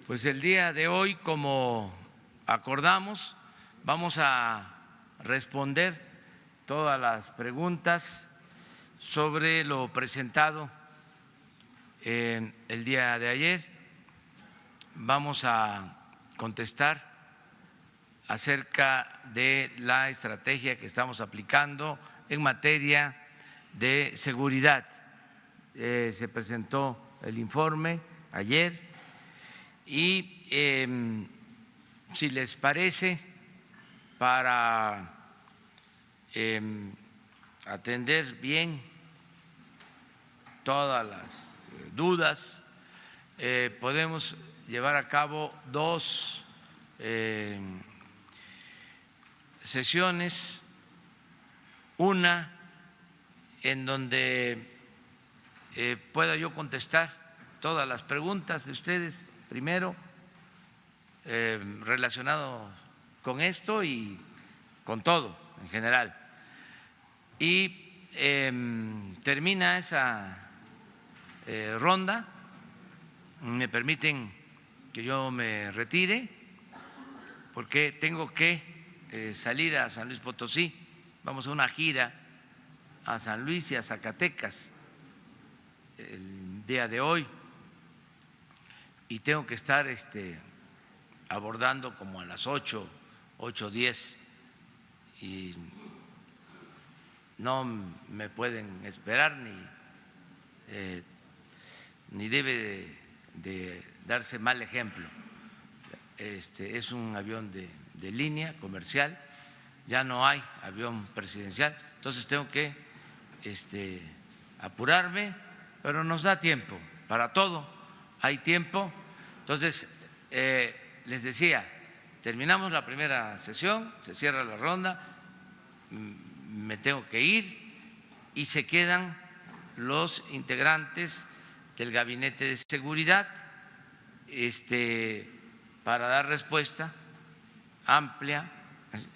Pues el día de hoy, como acordamos, vamos a responder todas las preguntas sobre lo presentado el día de ayer. Vamos a contestar acerca de la estrategia que estamos aplicando en materia de seguridad. Se presentó el informe ayer y si les parece, para atender bien todas las dudas, podemos llevar a cabo dos sesiones, una en donde pueda yo contestar todas las preguntas de ustedes primero relacionado con esto y con todo en general. Y termina esa ronda, me permiten que yo me retire porque tengo que salir a San Luis Potosí. Vamos a una gira a San Luis y a Zacatecas el día de hoy y tengo que estar abordando como a las 8:10 y no me pueden esperar ni debe de darse mal ejemplo. Es un avión de línea comercial, ya no hay avión presidencial, entonces tengo que apurarme, pero nos da tiempo para todo. Hay tiempo, entonces les decía, terminamos la primera sesión, se cierra la ronda, me tengo que ir y se quedan los integrantes del Gabinete de Seguridad para dar respuesta amplia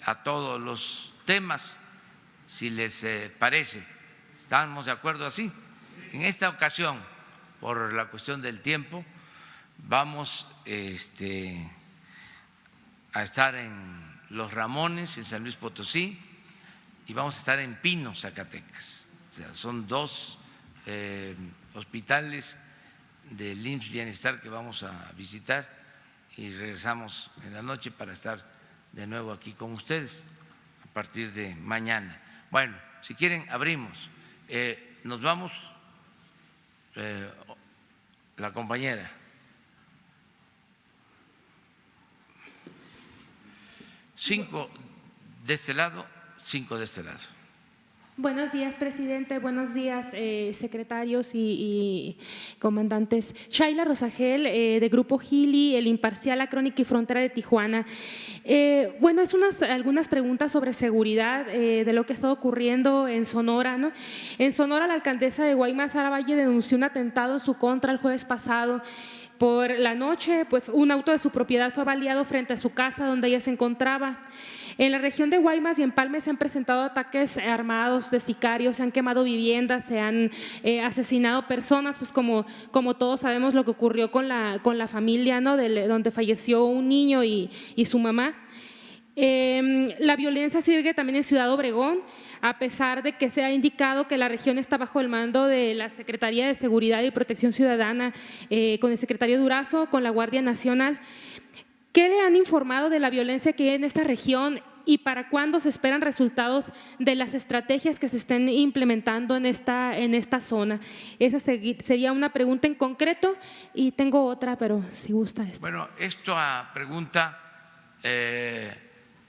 a todos los temas, si les parece. ¿Estamos de acuerdo así? En esta ocasión, por la cuestión del tiempo, vamos a estar en Los Ramones, en San Luis Potosí, y vamos a estar en Pino, Zacatecas. O sea, son dos hospitales del IMSS Bienestar que vamos a visitar y regresamos en la noche para estar de nuevo aquí con ustedes a partir de mañana. Bueno, si quieren, abrimos. Nos vamos. La compañera. Cinco de este lado, 5 de este lado. Buenos días, presidente. Buenos días, secretarios y comandantes. Shaila Rosagel, de Grupo Gili, El Imparcial, La Crónica y Frontera de Tijuana. Bueno, algunas preguntas sobre seguridad de lo que ha estado ocurriendo en Sonora, ¿no? En Sonora, la alcaldesa de Guaymas, Sara Valle, denunció un atentado en su contra el jueves pasado. Por la noche, pues un auto de su propiedad fue baleado frente a su casa donde ella se encontraba. En la región de Guaymas y Empalme se han presentado ataques armados de sicarios, se han quemado viviendas, se han asesinado personas, pues como todos sabemos lo que ocurrió con la familia, ¿no? Donde falleció un niño y su mamá. La violencia sigue también en Ciudad Obregón, a pesar de que se ha indicado que la región está bajo el mando de la Secretaría de Seguridad y Protección Ciudadana, con el secretario Durazo, con la Guardia Nacional. ¿Qué le han informado de la violencia que hay en esta región y para cuándo se esperan resultados de las estrategias que se estén implementando en esta zona? Esa sería una pregunta en concreto y tengo otra, pero si gusta esta. Bueno, esta pregunta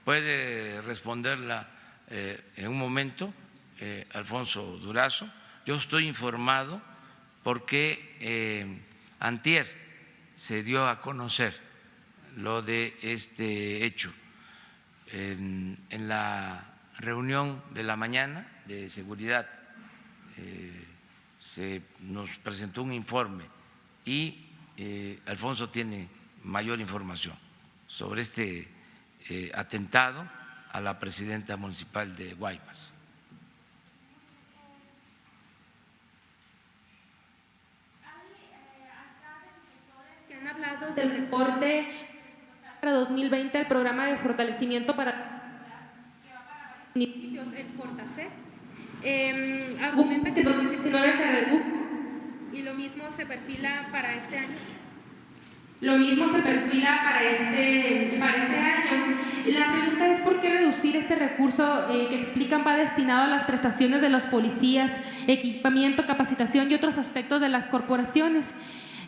puede responderla en un momento Alfonso Durazo. Yo estoy informado porque antier se dio a conocer lo de este hecho. En la reunión de la mañana de seguridad se nos presentó un informe y Alfonso tiene mayor información sobre este atentado a la presidenta municipal de Guaymas. hablado del recorte para 2020 al programa de fortalecimiento para municipios en Fortasec. Argumenta que en 2019 se redujo y lo mismo se perfila para este año. Lo mismo se perfila para este año. La pregunta es ¿por qué reducir este recurso que explican va destinado a las prestaciones de los policías, equipamiento, capacitación y otros aspectos de las corporaciones?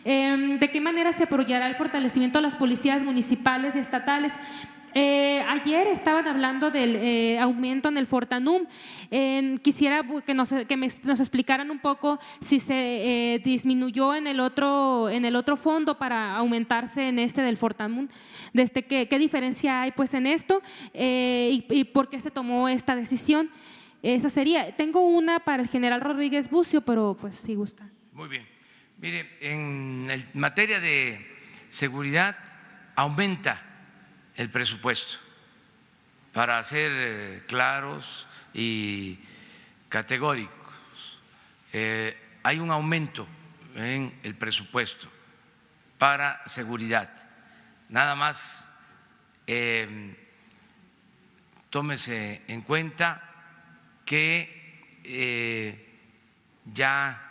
¿De qué manera se apoyará el fortalecimiento de las policías municipales y estatales? Ayer estaban hablando del aumento en el Fortanum. Quisiera que nos explicaran un poco si se disminuyó en el otro fondo para aumentarse en este del Fortanum. ¿Qué diferencia hay pues en esto y por qué se tomó esta decisión? Esa sería. Tengo una para el general Rodríguez Bucio, pero pues si gusta. Muy bien. Mire, en materia de seguridad aumenta el presupuesto, para ser claros y categóricos. Hay un aumento en el presupuesto para seguridad. Nada más tómese en cuenta que ya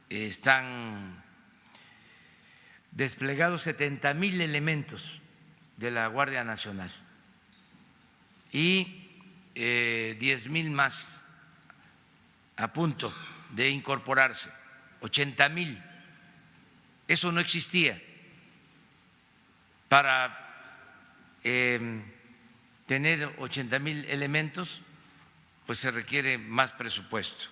están desplegados 70,000 elementos de la Guardia Nacional y 10,000 más a punto de incorporarse, 80,000. Eso no existía. Para tener 80,000 elementos, pues se requiere más presupuesto.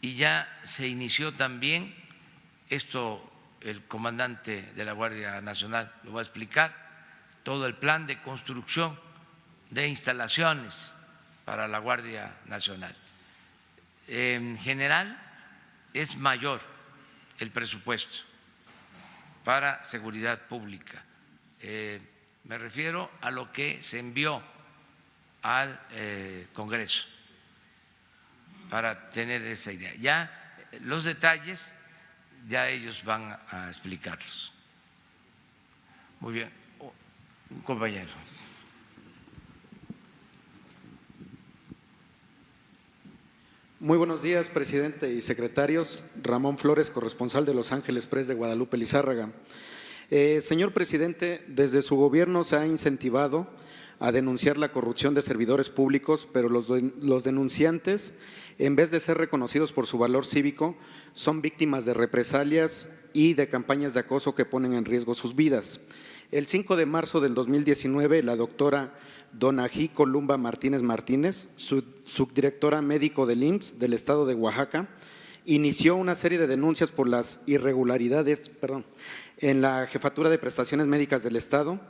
Y ya se inició también, esto el comandante de la Guardia Nacional lo va a explicar, todo el plan de construcción de instalaciones para la Guardia Nacional. En general es mayor el presupuesto para seguridad pública. Me refiero a lo que se envió al Congreso para tener esa idea. Ya los detalles, ya ellos van a explicarlos. Muy bien, un compañero. Muy buenos días, presidente y secretarios. Ramón Flores, corresponsal de Los Ángeles Press de Guadalupe, Lizárraga. Señor presidente, desde su gobierno se ha incentivado a denunciar la corrupción de servidores públicos, pero los denunciantes, en vez de ser reconocidos por su valor cívico, son víctimas de represalias y de campañas de acoso que ponen en riesgo sus vidas. El 5 de marzo del 2019, la doctora Donají Columba Martínez Martínez, subdirectora médico del IMSS del estado de Oaxaca, inició una serie de denuncias por las irregularidades en la Jefatura de Prestaciones Médicas del estado.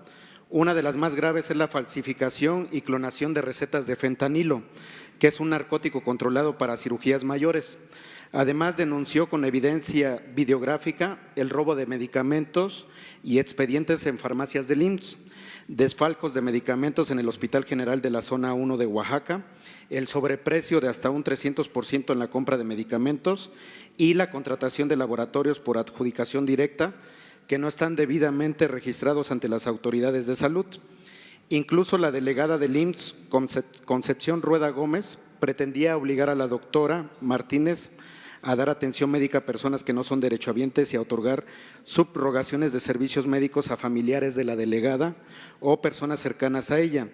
Una de las más graves es la falsificación y clonación de recetas de fentanilo, que es un narcótico controlado para cirugías mayores. Además, denunció con evidencia videográfica el robo de medicamentos y expedientes en farmacias del IMSS, desfalcos de medicamentos en el Hospital General de la Zona 1 de Oaxaca, el sobreprecio de hasta un 300% en la compra de medicamentos y la contratación de laboratorios por adjudicación directa que no están debidamente registrados ante las autoridades de salud. Incluso la delegada del IMSS, Concepción Rueda Gómez, pretendía obligar a la doctora Martínez a dar atención médica a personas que no son derechohabientes y a otorgar subrogaciones de servicios médicos a familiares de la delegada o personas cercanas a ella.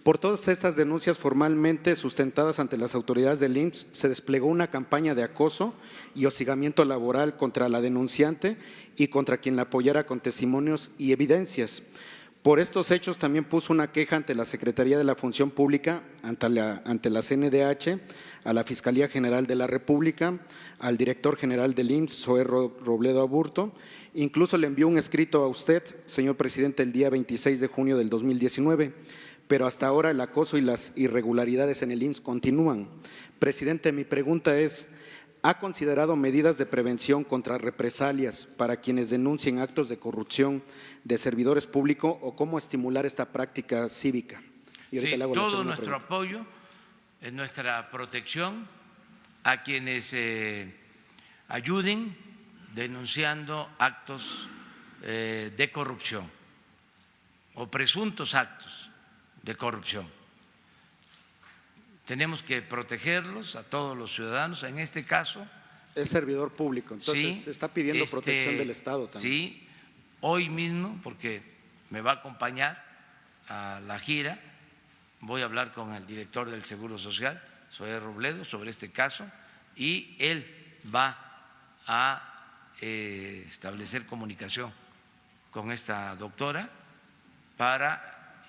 Por todas estas denuncias formalmente sustentadas ante las autoridades del IMSS, se desplegó una campaña de acoso y hostigamiento laboral contra la denunciante y contra quien la apoyara con testimonios y evidencias. Por estos hechos también puso una queja ante la Secretaría de la Función Pública, ante la CNDH, a la Fiscalía General de la República, al director general del IMSS, Zoé Robledo Aburto. Incluso le envió un escrito a usted, señor presidente, el día 26 de junio del 2019, pero hasta ahora el acoso y las irregularidades en el IMSS continúan. Presidente, mi pregunta es, ¿ha considerado medidas de prevención contra represalias para quienes denuncien actos de corrupción de servidores públicos o cómo estimular esta práctica cívica? Sí, todo nuestro apoyo, nuestra protección a quienes ayuden denunciando actos de corrupción o presuntos actos de corrupción. Tenemos que protegerlos a todos los ciudadanos. En este caso es servidor público, entonces sí, se está pidiendo protección del Estado también. Sí, hoy mismo, porque me va a acompañar a la gira, voy a hablar con el director del Seguro Social, Zoé Robledo, sobre este caso, y él va a establecer comunicación con esta doctora para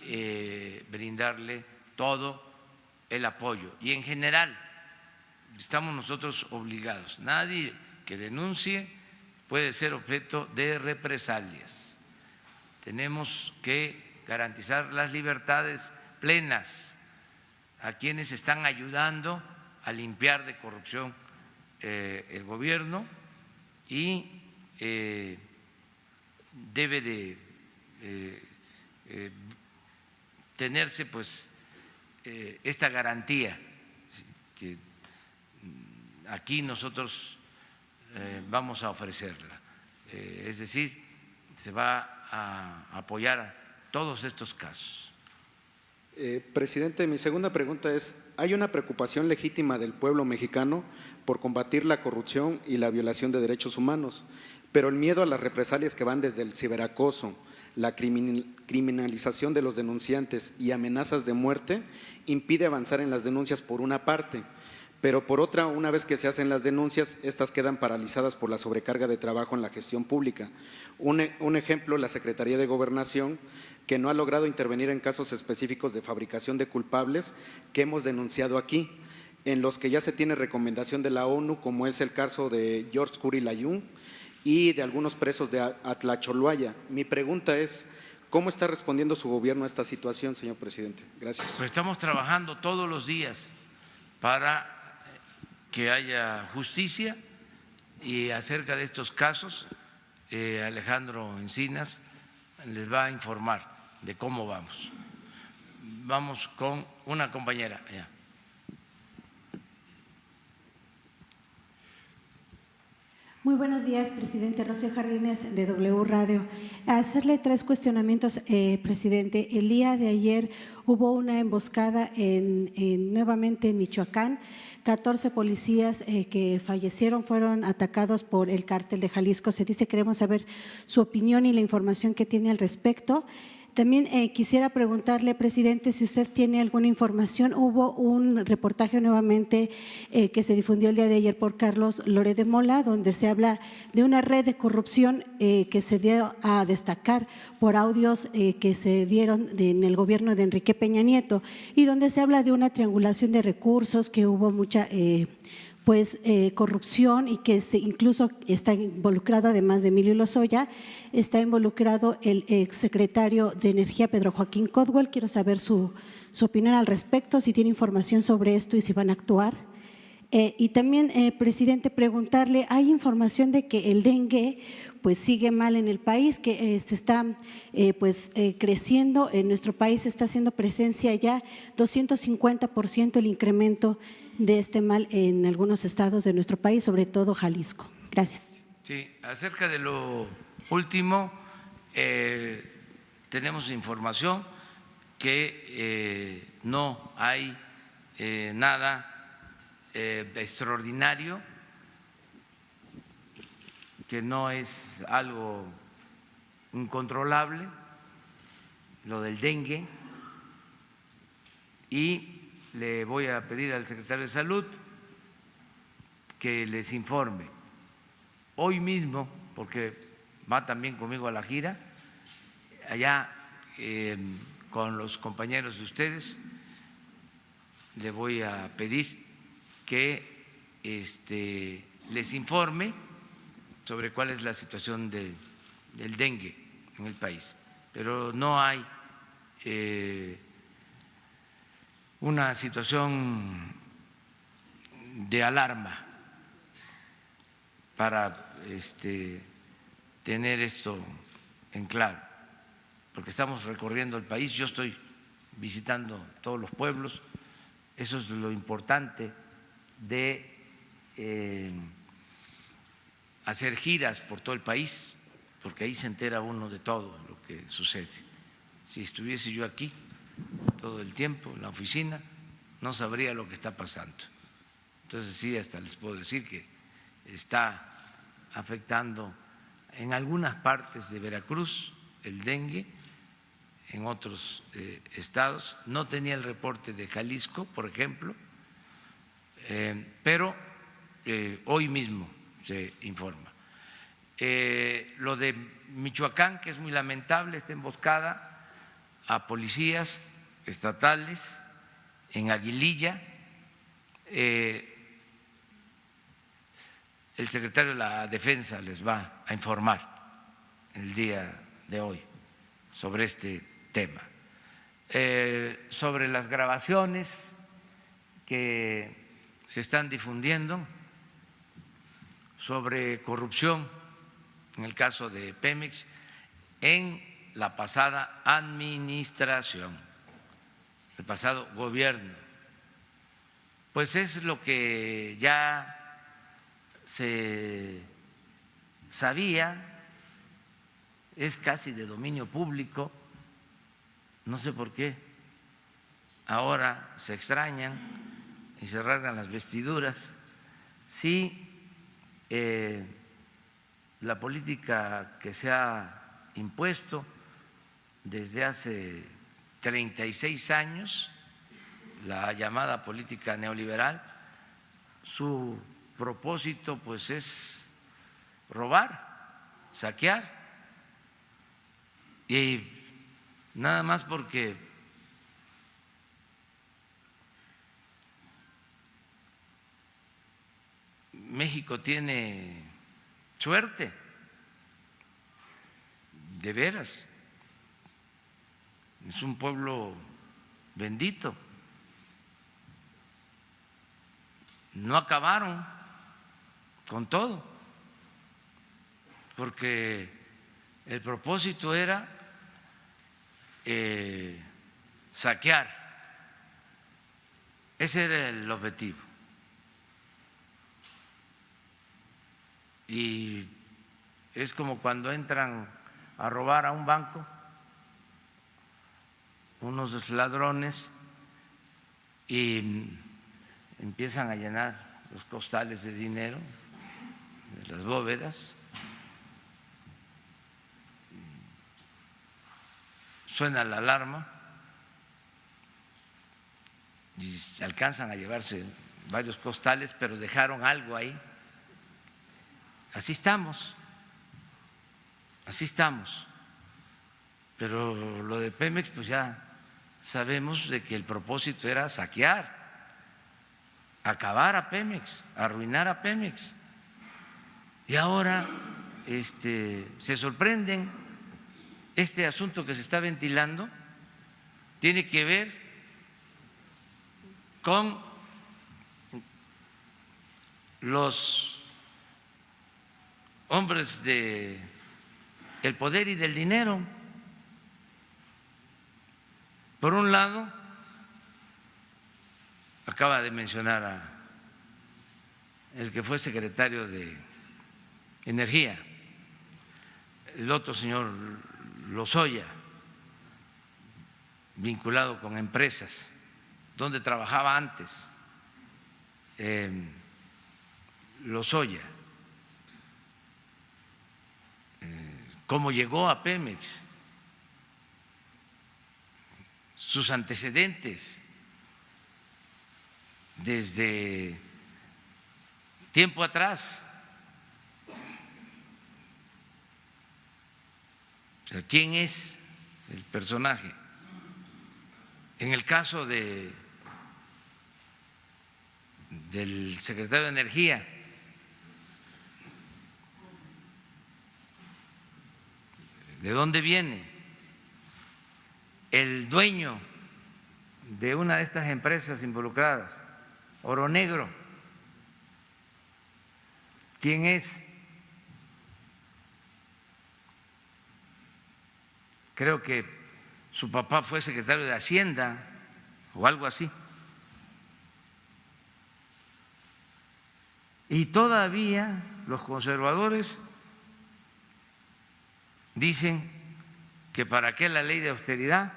brindarle todo el apoyo. Y en general estamos nosotros obligados, nadie que denuncie puede ser objeto de represalias. Tenemos que garantizar las libertades plenas a quienes están ayudando a limpiar de corrupción el gobierno, y debe de tenerse pues esta garantía que aquí nosotros vamos a ofrecerla, es decir, se va a apoyar a todos estos casos. Presidente, mi segunda pregunta es: ¿hay una preocupación legítima del pueblo mexicano por combatir la corrupción y la violación de derechos humanos, pero el miedo a las represalias que van desde el ciberacoso, la criminalización de los denunciantes y amenazas de muerte impide avanzar en las denuncias por una parte, pero por otra, una vez que se hacen las denuncias, estas quedan paralizadas por la sobrecarga de trabajo en la gestión pública? Un ejemplo, la Secretaría de Gobernación, que no ha logrado intervenir en casos específicos de fabricación de culpables que hemos denunciado aquí, en los que ya se tiene recomendación de la ONU, como es el caso de George Curry Layún y de algunos presos de Atlacholoaya. Mi pregunta es: ¿cómo está respondiendo su gobierno a esta situación, señor presidente? Gracias. Pues estamos trabajando todos los días para que haya justicia, y acerca de estos casos Alejandro Encinas les va a informar de cómo vamos. Vamos con una compañera allá. Muy buenos días, presidente. Rocío Jardines, de W Radio. A hacerle 3 cuestionamientos, presidente. El día de ayer hubo una emboscada nuevamente en Michoacán. 14 policías que fallecieron fueron atacados por el cártel de Jalisco. Se dice, queremos saber su opinión y la información que tiene al respecto. También quisiera preguntarle, presidente, si usted tiene alguna información. Hubo un reportaje nuevamente que se difundió el día de ayer por Carlos Loret de Mola, donde se habla de una red de corrupción que se dio a destacar por audios que se dieron en el gobierno de Enrique Peña Nieto, y donde se habla de una triangulación de recursos, que hubo mucha corrupción, y que incluso está involucrado, además de Emilio Lozoya, está involucrado el exsecretario de Energía, Pedro Joaquín Codwell. Quiero saber su opinión al respecto, si tiene información sobre esto y si van a actuar. Y también, presidente, preguntarle, hay información de que el dengue pues sigue mal en el país, que se está creciendo en nuestro país, se está haciendo presencia ya 250% el incremento de este mal en algunos estados de nuestro país, sobre todo Jalisco. Gracias. Sí, acerca de lo último, tenemos información que no hay nada extraordinario, que no es algo incontrolable, lo del dengue, y le voy a pedir al secretario de Salud que les informe hoy mismo, porque va también conmigo a la gira, allá con los compañeros de ustedes, le voy a pedir que les informe sobre cuál es la situación del dengue en el país, pero no hay una situación de alarma para tener esto en claro, porque estamos recorriendo el país, yo estoy visitando todos los pueblos. Eso es lo importante de hacer giras por todo el país, porque ahí se entera uno de todo lo que sucede. Si estuviese yo aquí todo el tiempo en la oficina, no sabría lo que está pasando. Entonces sí, hasta les puedo decir que está afectando en algunas partes de Veracruz el dengue, en otros estados. No tenía el reporte de Jalisco, por ejemplo, pero hoy mismo se informa. Lo de Michoacán, que es muy lamentable, esta emboscada a policías estatales en Aguililla. El secretario de la Defensa les va a informar el día de hoy sobre este tema. Sobre las grabaciones que se están difundiendo sobre corrupción en el caso de Pemex en la pasada administración, el pasado gobierno, pues es lo que ya se sabía, es casi de dominio público. No sé por qué ahora se extrañan y se rasgan las vestiduras. Sí, la política que se ha impuesto desde hace 36 años, la llamada política neoliberal, su propósito pues es robar, saquear, y nada más porque México tiene suerte, de veras, es un pueblo bendito. No acabaron con todo, porque el propósito era saquear, ese era el objetivo. Y es como cuando entran a robar a un banco unos ladrones y empiezan a llenar los costales de dinero de las bóvedas, suena la alarma y se alcanzan a llevarse varios costales, pero dejaron algo ahí. Así estamos, pero lo de Pemex pues ya sabemos de que el propósito era saquear, acabar a Pemex, arruinar a Pemex. Y ahora se sorprenden. Este asunto que se está ventilando tiene que ver con los hombres del poder y del dinero. Por un lado, acaba de mencionar a el que fue secretario de Energía, el otro señor Lozoya, vinculado con empresas, donde trabajaba antes Lozoya, cómo llegó a Pemex, sus antecedentes desde tiempo atrás. O sea, ¿quién es el personaje? En el caso del secretario de Energía, ¿de dónde viene? El dueño de una de estas empresas involucradas, Oro Negro, ¿quién es? Creo que su papá fue secretario de Hacienda o algo así. Y todavía los conservadores dicen que para qué la ley de austeridad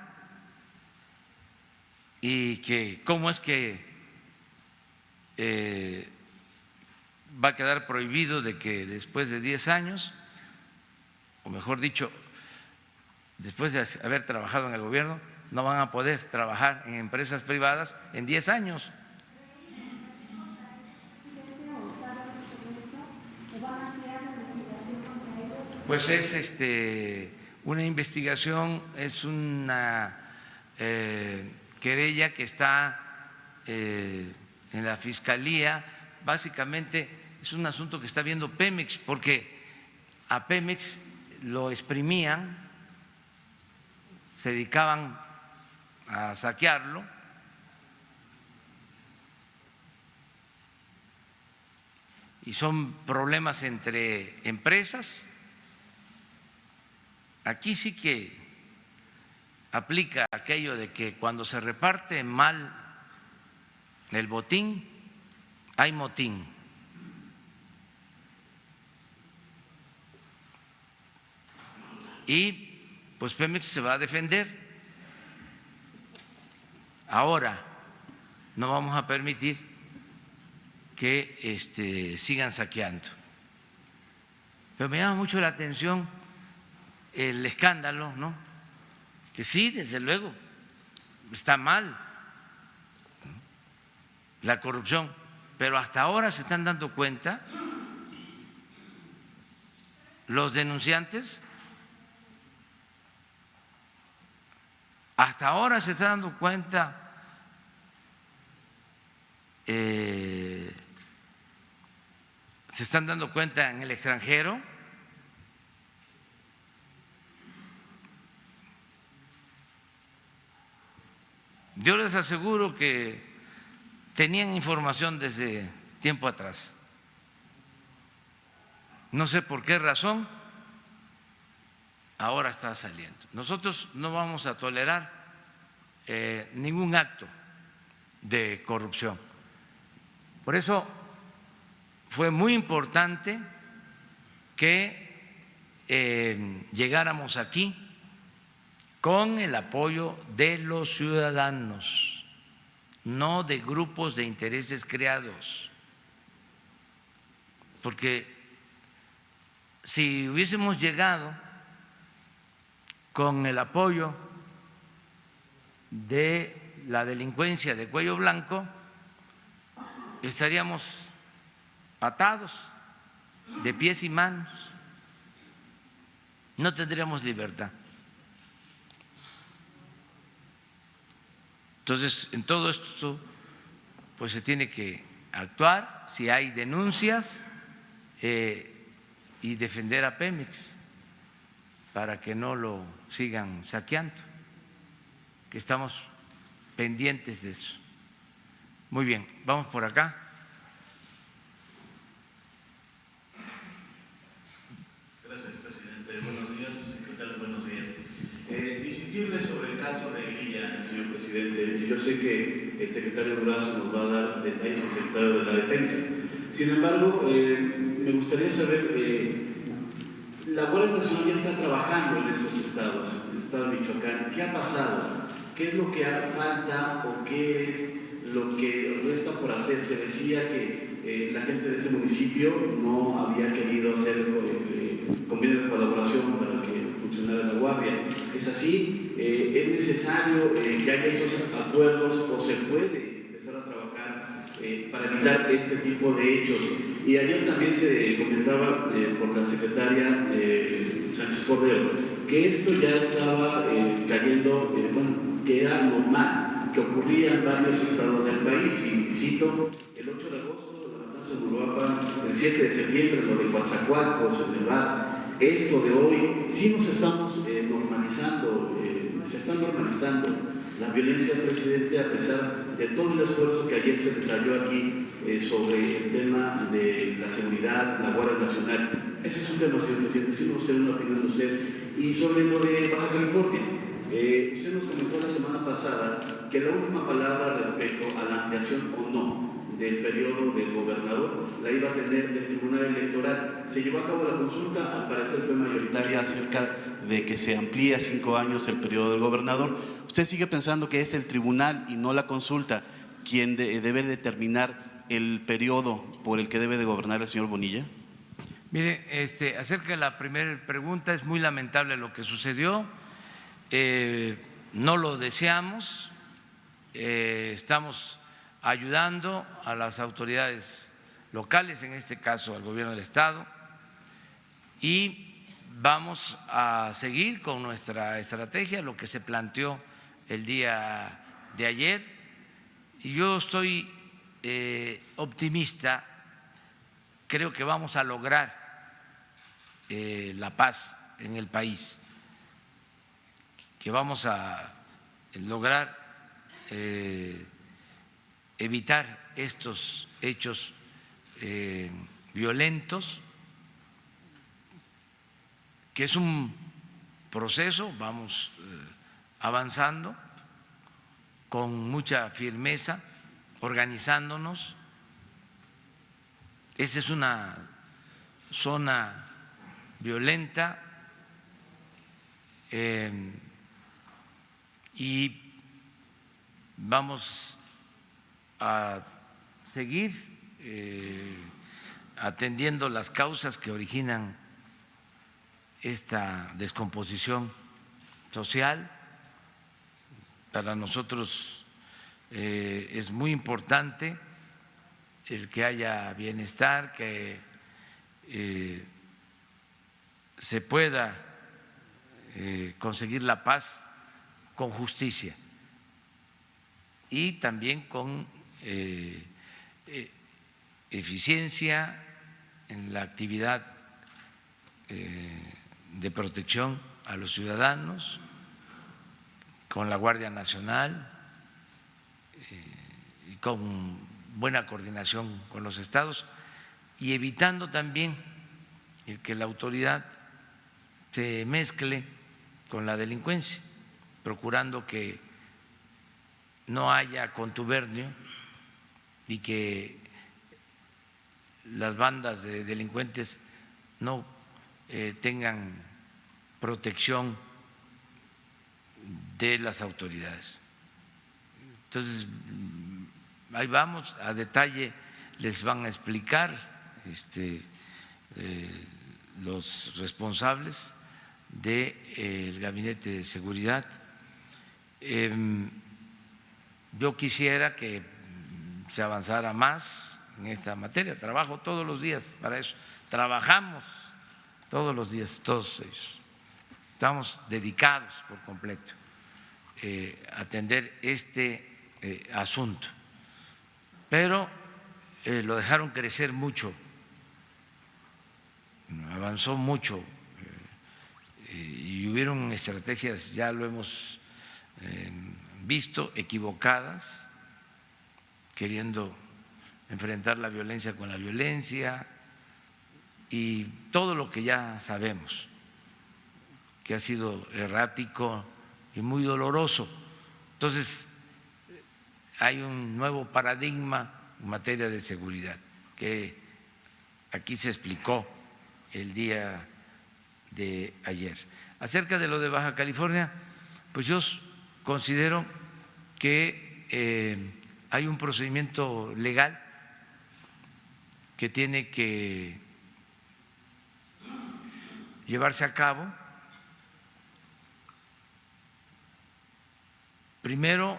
y que cómo es que va a quedar prohibido de que después de 10 años, o mejor dicho, después de haber trabajado en el gobierno, no van a poder trabajar en empresas privadas en 10 años. Pues es una investigación, es una querella que está en la Fiscalía. Básicamente es un asunto que está viendo Pemex, porque a Pemex lo exprimían, se dedicaban a saquearlo, y son problemas entre empresas. Aquí sí que aplica aquello de que cuando se reparte mal el botín, hay motín. Y pues Pemex se va a defender. Ahora no vamos a permitir que sigan saqueando. Pero me llama mucho la atención el escándalo, ¿no? Que sí, desde luego, está mal la corrupción, pero hasta ahora se están dando cuenta los denunciantes, hasta ahora se está dando cuenta se están dando cuenta en el extranjero. Yo les aseguro que tenían información desde tiempo atrás. No sé por qué razón ahora está saliendo. Nosotros no vamos a tolerar ningún acto de corrupción. Por eso fue muy importante que llegáramos aquí con el apoyo de los ciudadanos, no de grupos de intereses creados, porque si hubiésemos llegado con el apoyo de la delincuencia de cuello blanco, estaríamos atados de pies y manos, no tendríamos libertad. Entonces, en todo esto, pues se tiene que actuar si hay denuncias y defender a Pemex para que no lo sigan saqueando, que estamos pendientes de eso. Muy bien, vamos por acá. Gracias, presidente. Buenos días, secretario, buenos días. Insistirle sobre el caso de Lilla, señor presidente. Yo sé que el secretario Durazo nos va a dar detalles del secretario de la Defensa. Sin embargo, me gustaría saber, la Guardia Nacional ya está trabajando en estos estados, en el estado de Michoacán. ¿Qué ha pasado? ¿Qué es lo que falta o qué es lo que resta por hacer? Se decía que la gente de ese municipio no había querido hacer convenios de colaboración para que funcionara la Guardia. ¿Es así? ¿Es necesario que haya estos acuerdos o se puede empezar a trabajar para evitar este tipo de hechos? Y ayer también se comentaba por la secretaria Sánchez Cordero que esto ya estaba cayendo, que era normal, que ocurría en varios estados del país. Y cito, el 8 de agosto, la matanza en Uruapan, el 7 de septiembre, lo de Coatzacoalcos, en Nevada. Esto de hoy, sí nos estamos normalizando, se está normalizando la violencia, presidente, a pesar de todo el esfuerzo que ayer se detalló aquí sobre el tema de la seguridad, la Guardia Nacional. Ese es un tema, señor presidente, sí me gustaría una opinión de usted. Y sobre lo de Baja California, usted nos comentó la semana pasada que la última palabra respecto a la ampliación o no del periodo del gobernador la iba a tener el Tribunal Electoral. se llevó a cabo la consulta, al parecer fue mayoritaria acerca de que se amplíe a 5 años el periodo del gobernador. ¿Usted sigue pensando que es el tribunal y no la consulta quien debe determinar el periodo por el que debe de gobernar el señor Bonilla? Mire, acerca de la primera pregunta, es muy lamentable lo que sucedió, no lo deseamos, estamos ayudando a las autoridades locales, en este caso al gobierno del Estado, y vamos a seguir con nuestra estrategia, lo que se planteó el día de ayer, y yo estoy optimista, creo que vamos a lograr la paz en el país, que vamos a lograr evitar estos hechos violentos, que es un proceso, vamos avanzando con mucha firmeza, organizándonos. Esta es una zona violenta y vamos a seguir atendiendo las causas que originan esta descomposición social. Para nosotros es muy importante el que haya bienestar, que se pueda conseguir la paz con justicia y también con eficiencia en la actividad de protección a los ciudadanos, con la Guardia Nacional y con buena coordinación con los estados, y evitando también el que la autoridad se mezcle con la delincuencia, procurando que no haya contubernio y que las bandas de delincuentes no tengan protección de las autoridades. Entonces, ahí vamos, a detalle les van a explicar los responsables del Gabinete de Seguridad. Yo quisiera que se avanzara más en esta materia, trabajo todos los días para eso, trabajamos todos los días, todos ellos, estamos dedicados por completo a atender este asunto, pero lo dejaron crecer mucho, avanzó mucho y hubieron estrategias, ya lo hemos visto, equivocadas, queriendo enfrentar la violencia con la violencia y todo lo que ya sabemos, que ha sido errático y muy doloroso. Entonces, hay un nuevo paradigma en materia de seguridad que aquí se explicó el día de ayer. Acerca de lo de Baja California, pues yo considero que hay un procedimiento legal que tiene que llevarse a cabo. Primero,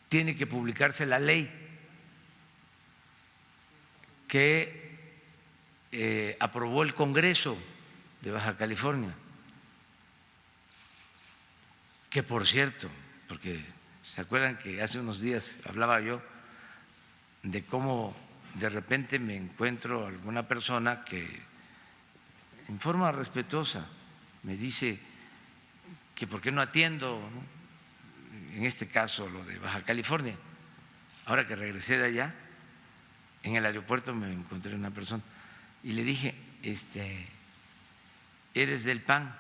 tiene que publicarse la ley que aprobó el Congreso de Baja California, que por cierto, porque se acuerdan que hace unos días hablaba yo de cómo de repente me encuentro alguna persona que en forma respetuosa me dice que por qué no atiendo, ¿no?, en este caso lo de Baja California. Ahora que regresé de allá, en el aeropuerto me encontré una persona y le dije, ¿eres del PAN?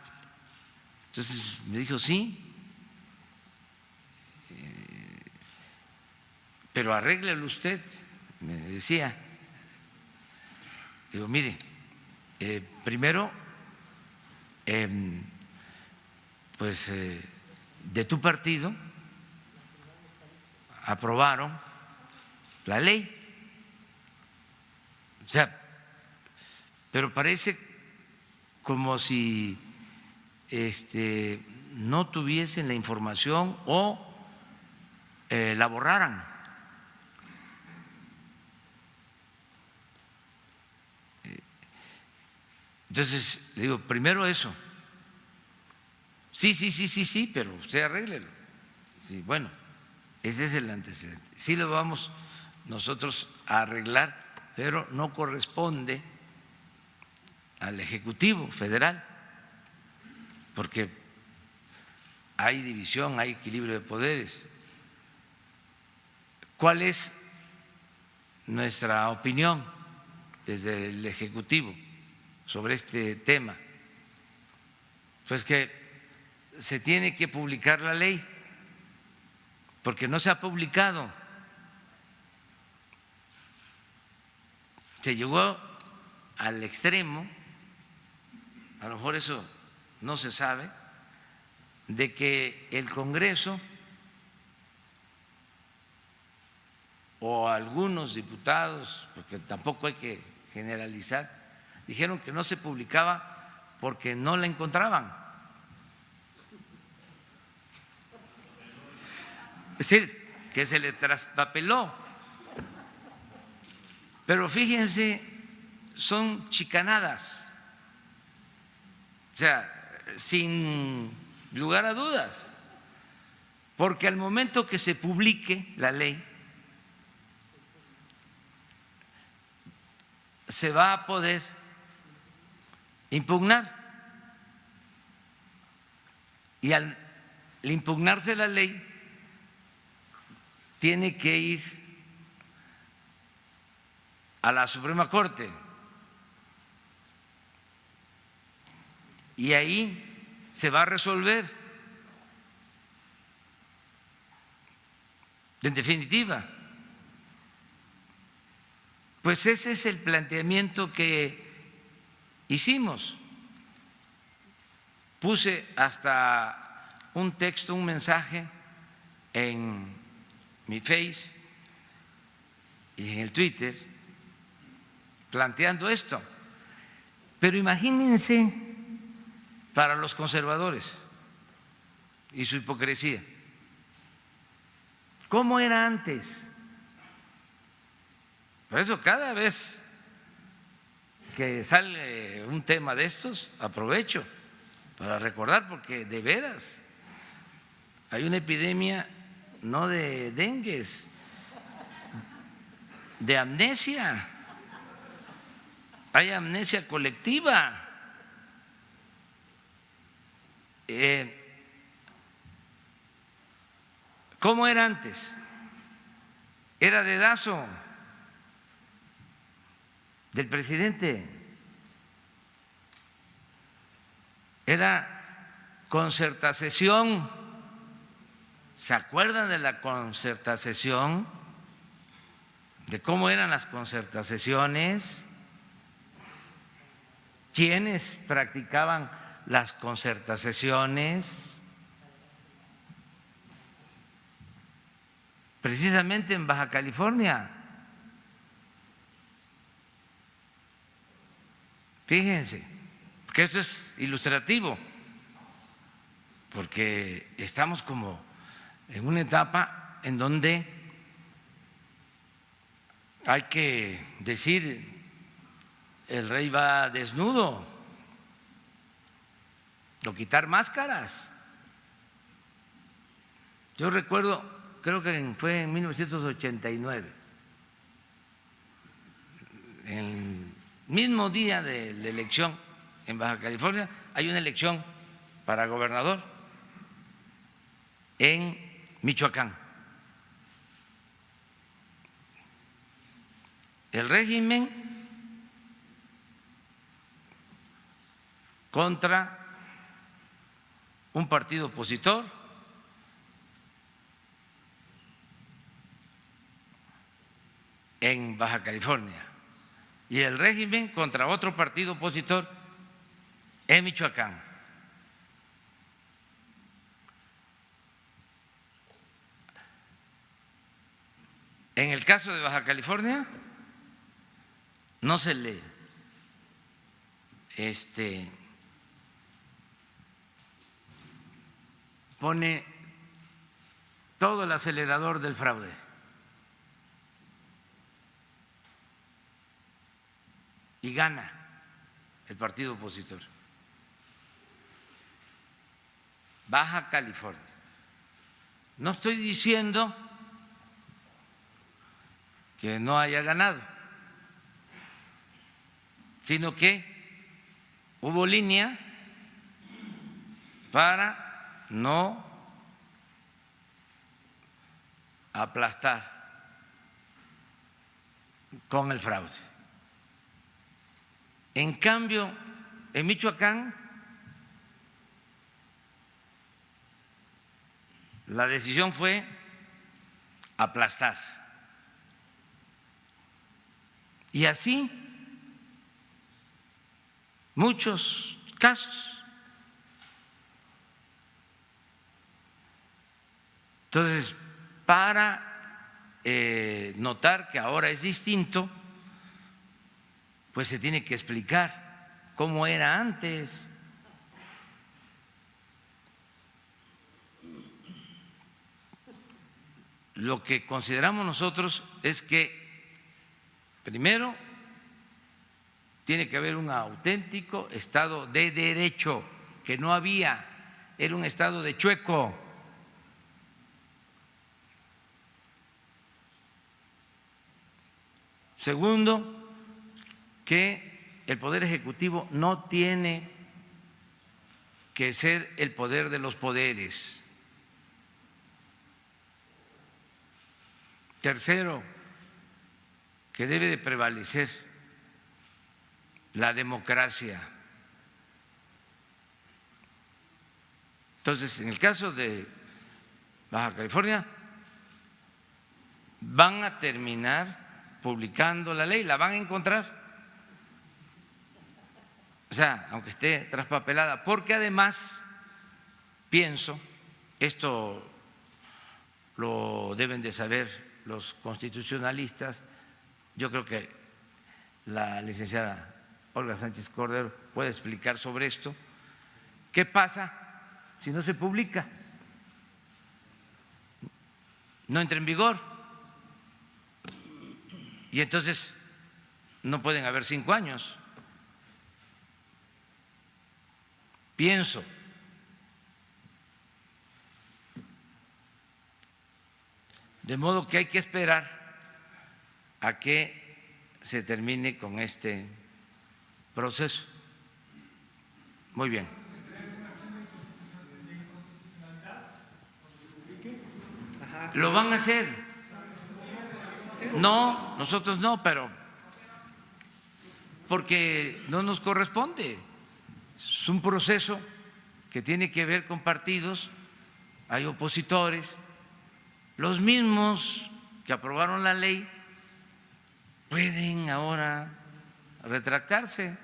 Entonces me dijo, sí, pero arréglelo usted, me decía. Digo, mire, primero, pues de tu partido aprobaron la ley. O sea, pero parece como si no tuviesen la información o la borraran. Entonces, digo, primero eso. Sí, pero usted arréglelo. Sí, bueno, ese es el antecedente. Sí lo vamos nosotros a arreglar, pero no corresponde al Ejecutivo Federal, porque hay división, hay equilibrio de poderes. ¿Cuál es nuestra opinión desde el Ejecutivo sobre este tema? Pues que se tiene que publicar la ley, porque no se ha publicado. Se llegó al extremo, a lo mejor eso no se sabe, de que el Congreso o algunos diputados, porque tampoco hay que generalizar, dijeron que no se publicaba porque no la encontraban. Es decir, que se le traspapeló. Pero fíjense, son chicanadas, o sea, sin lugar a dudas, porque al momento que se publique la ley, se va a poder impugnar. Y al impugnarse la ley, tiene que ir a la Suprema Corte y ahí se va a resolver. En definitiva, pues ese es el planteamiento que hicimos. Puse hasta un texto, un mensaje en mi Face y en el Twitter planteando esto. Pero imagínense para los conservadores y su hipocresía, ¿cómo era antes? Por eso cada vez que sale un tema de estos, aprovecho para recordar, porque de veras hay una epidemia no de dengue, de amnesia. Hay amnesia colectiva. ¿Cómo era antes? Era dedazo del presidente, era concertación. ¿Se acuerdan de la concertación? ¿De cómo eran las concertaciones? ¿Quiénes practicaban las concertaciones? Precisamente en Baja California. Fíjense, porque esto es ilustrativo, porque estamos como en una etapa en donde hay que decir: el rey va desnudo, o quitar máscaras. Yo recuerdo, creo que fue en 1989, el mismo día de la elección en Baja California, hay una elección para gobernador en Michoacán. El régimen contra un partido opositor en Baja California. y el régimen contra otro partido opositor en Michoacán. En el caso de Baja California, no se le pone todo el acelerador del fraude. Y gana el partido opositor. Baja California. No estoy diciendo que no haya ganado, sino que hubo línea para no aplastar con el fraude. En cambio, en Michoacán, la decisión fue aplastar. Y así muchos casos. Entonces, para notar que ahora es distinto, pues se tiene que explicar cómo era antes. Lo que consideramos nosotros es que, primero, tiene que haber un auténtico Estado de derecho, que no había, era un Estado de chueco. Segundo, que el Poder Ejecutivo no tiene que ser el poder de los poderes. Tercero, que debe de prevalecer la democracia. Entonces, en el caso de Baja California, van a terminar publicando la ley, la van a encontrar. O sea, aunque esté traspapelada, porque además pienso, esto lo deben de saber los constitucionalistas, yo creo que la licenciada Olga Sánchez Cordero puede explicar sobre esto. ¿Qué pasa si no se publica? No entra en vigor. Y entonces no pueden haber 5 años. Pienso de modo que hay que esperar a que se termine con este proceso. Muy bien. ¿Lo van a hacer? No, nosotros no, pero porque no nos corresponde. Es un proceso que tiene que ver con partidos, hay opositores, los mismos que aprobaron la ley pueden ahora retractarse,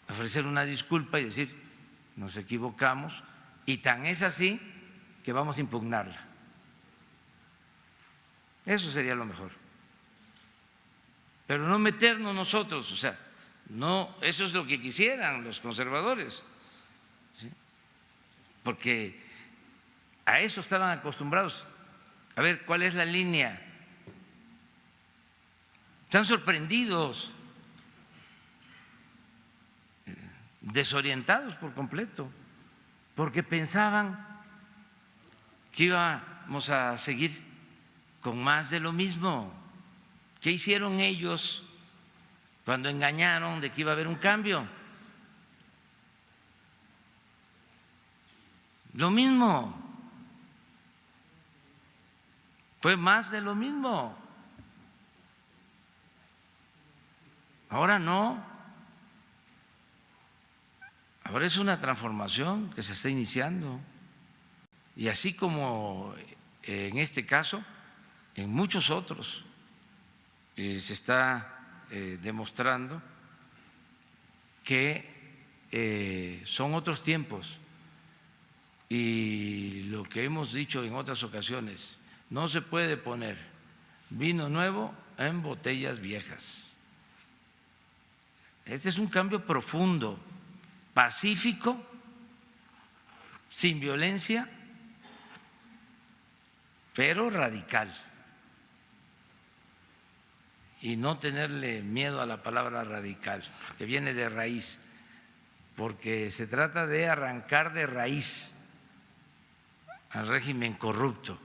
ofrecer una disculpa y decir nos equivocamos, y tan es así que vamos a impugnarla. Eso sería lo mejor. Pero no meternos nosotros, o sea, no, eso es lo que quisieran los conservadores, ¿sí? Porque a eso estaban acostumbrados. A ver, ¿cuál es la línea? Están sorprendidos, desorientados por completo, porque pensaban que íbamos a seguir con más de lo mismo. ¿Qué hicieron ellos cuando engañaron de que iba a haber un cambio? Lo mismo. Fue más de lo mismo. Ahora no. Ahora es una transformación que se está iniciando. Y así como en este caso, en muchos otros se está demostrando que son otros tiempos y lo que hemos dicho en otras ocasiones, no se puede poner vino nuevo en botellas viejas. Este es un cambio profundo, pacífico, sin violencia, pero radical. Y no tenerle miedo a la palabra radical, que viene de raíz, porque se trata de arrancar de raíz al régimen corrupto,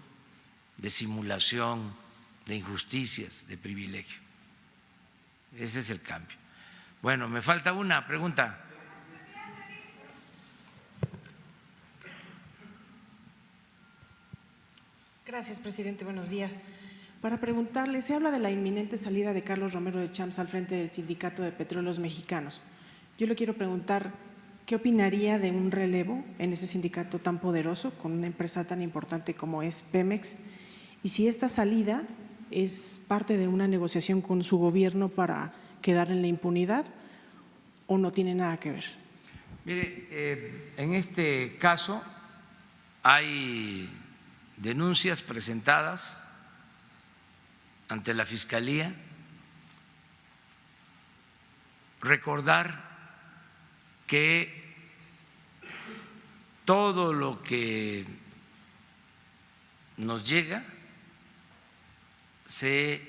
de simulación, de injusticias, de privilegio. Ese es el cambio. Bueno, me falta una pregunta. Gracias, presidente. Buenos días. Para preguntarle, se habla de la inminente salida de Carlos Romero de Champs al frente del Sindicato de Petróleos Mexicanos. Yo le quiero preguntar, ¿qué opinaría de un relevo en ese sindicato tan poderoso, con una empresa tan importante como es Pemex? Y si esta salida es parte de una negociación con su gobierno para quedar en la impunidad o no tiene nada que ver. Mire, en este caso hay denuncias presentadas ante la Fiscalía. Recordar que todo lo que nos llega se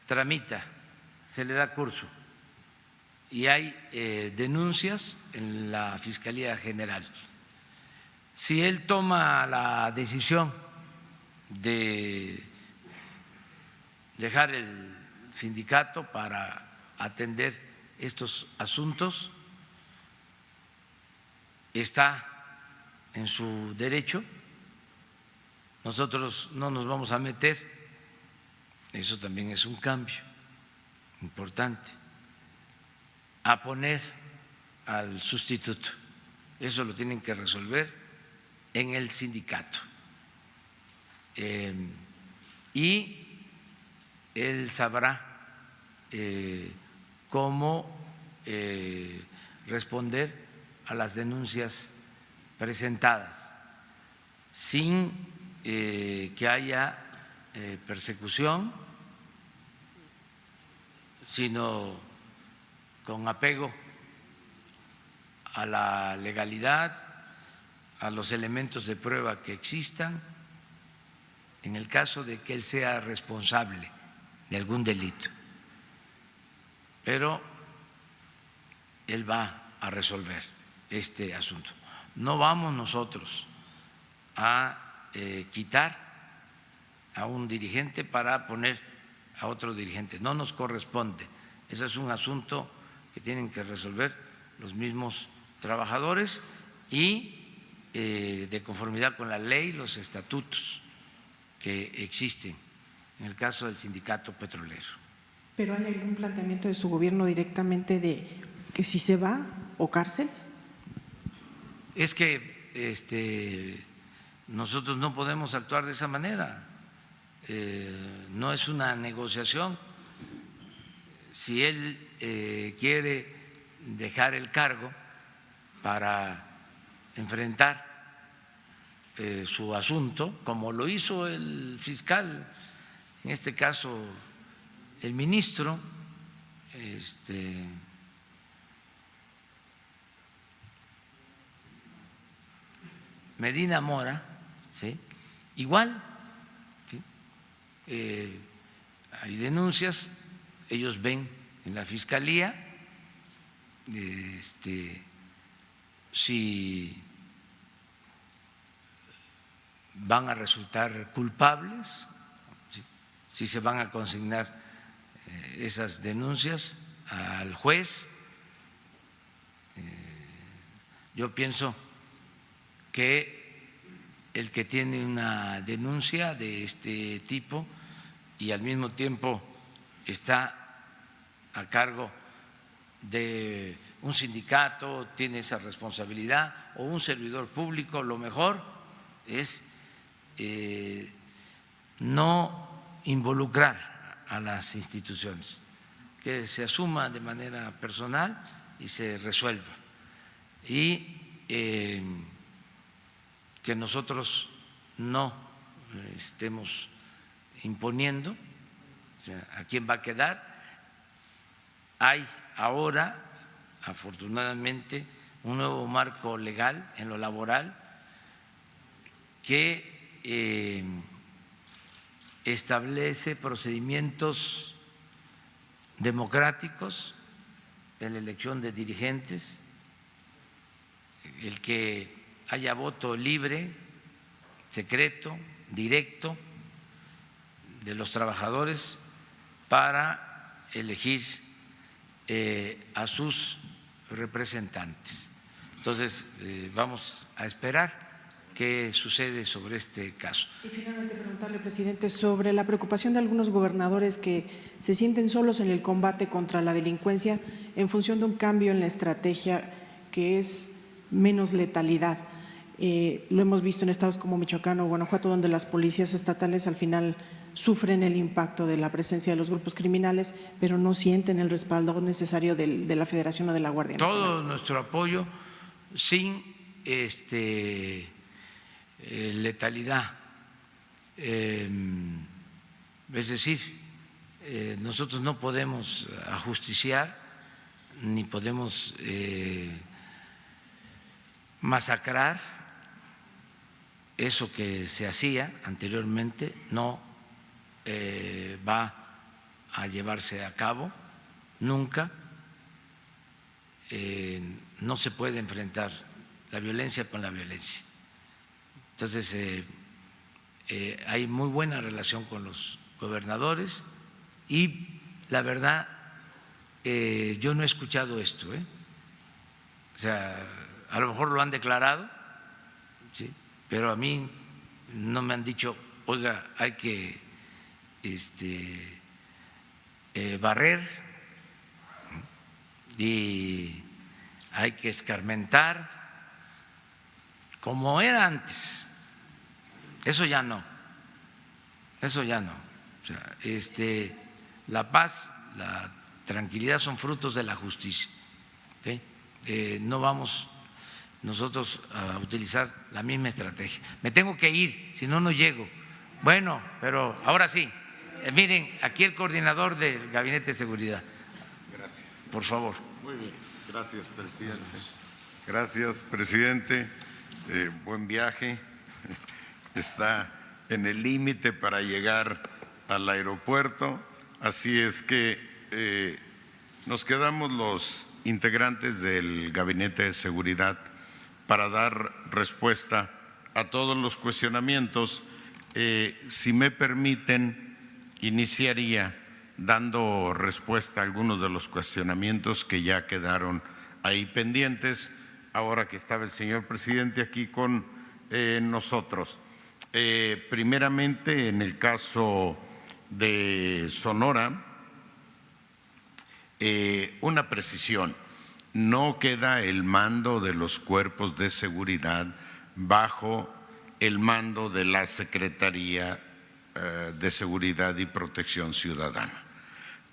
tramita, se le da curso y hay denuncias en la Fiscalía General. Si él toma la decisión de dejar el sindicato para atender estos asuntos, está en su derecho. Nosotros no nos vamos a meter, eso también es un cambio importante, a poner al sustituto. Eso lo tienen que resolver en el sindicato. Y él sabrá cómo responder a las denuncias presentadas sin que haya persecución, sino con apego a la legalidad, a los elementos de prueba que existan, en el caso de que él sea responsable de algún delito. Pero él va a resolver este asunto. No vamos nosotros a quitar a un dirigente para poner a otro dirigente, no nos corresponde. Ese es un asunto que tienen que resolver los mismos trabajadores y de conformidad con la ley, los estatutos que existen en el caso del sindicato petrolero. ¿Pero hay algún planteamiento de su gobierno directamente de que si se va o cárcel? Es que nosotros no podemos actuar de esa manera, no es una negociación. Si él quiere dejar el cargo para enfrentar su asunto, como lo hizo el fiscal, en este caso el ministro, Medina Mora, ¿sí? Igual, ¿sí? Hay denuncias, ellos ven en la Fiscalía si van a resultar culpables, ¿sí? Si se van a consignar esas denuncias al juez. Yo pienso que el que tiene una denuncia de este tipo y al mismo tiempo está a cargo de un sindicato, tiene esa responsabilidad, o un servidor público, lo mejor es no involucrar a las instituciones, que se asuma de manera personal y se resuelva. Y que nosotros no estemos imponiendo, o sea, a quién va a quedar. Hay ahora, afortunadamente, un nuevo marco legal en lo laboral que establece procedimientos democráticos en la elección de dirigentes, el que haya voto libre, secreto, directo de los trabajadores para elegir a sus representantes. Entonces, vamos a esperar qué sucede sobre este caso. Y finalmente preguntarle, presidente, sobre la preocupación de algunos gobernadores que se sienten solos en el combate contra la delincuencia en función de un cambio en la estrategia que es menos letalidad. Lo hemos visto en estados como Michoacán o Guanajuato, donde las policías estatales al final sufren el impacto de la presencia de los grupos criminales, pero no sienten el respaldo necesario de la Federación o de la Guardia Nacional. Todo nuestro apoyo sin letalidad. Es decir, nosotros no podemos ajusticiar ni podemos masacrar. Eso que se hacía anteriormente no va a llevarse a cabo nunca. No se puede enfrentar la violencia con la violencia. Entonces, hay muy buena relación con los gobernadores y la verdad, yo no he escuchado esto, o sea, a lo mejor lo han declarado, ¿sí?, pero a mí no me han dicho, oiga, hay que barrer y hay que escarmentar como era antes. Eso ya no, eso ya no. O sea, la paz, la tranquilidad son frutos de la justicia, ¿sí? No vamos nosotros a utilizar la misma estrategia. Me tengo que ir, si no, no llego. Bueno, pero ahora sí, miren, aquí el coordinador del Gabinete de Seguridad. Gracias. Por favor. Muy bien, gracias, presidente. Gracias, presidente. Buen viaje. Está en el límite para llegar al aeropuerto, así es que nos quedamos los integrantes del Gabinete de Seguridad para dar respuesta a todos los cuestionamientos. Si me permiten, iniciaría dando respuesta a algunos de los cuestionamientos que ya quedaron ahí pendientes, ahora que estaba el señor presidente aquí con nosotros. Primeramente, en el caso de Sonora, una precisión: no queda el mando de los cuerpos de seguridad bajo el mando de la Secretaría de Seguridad y Protección Ciudadana.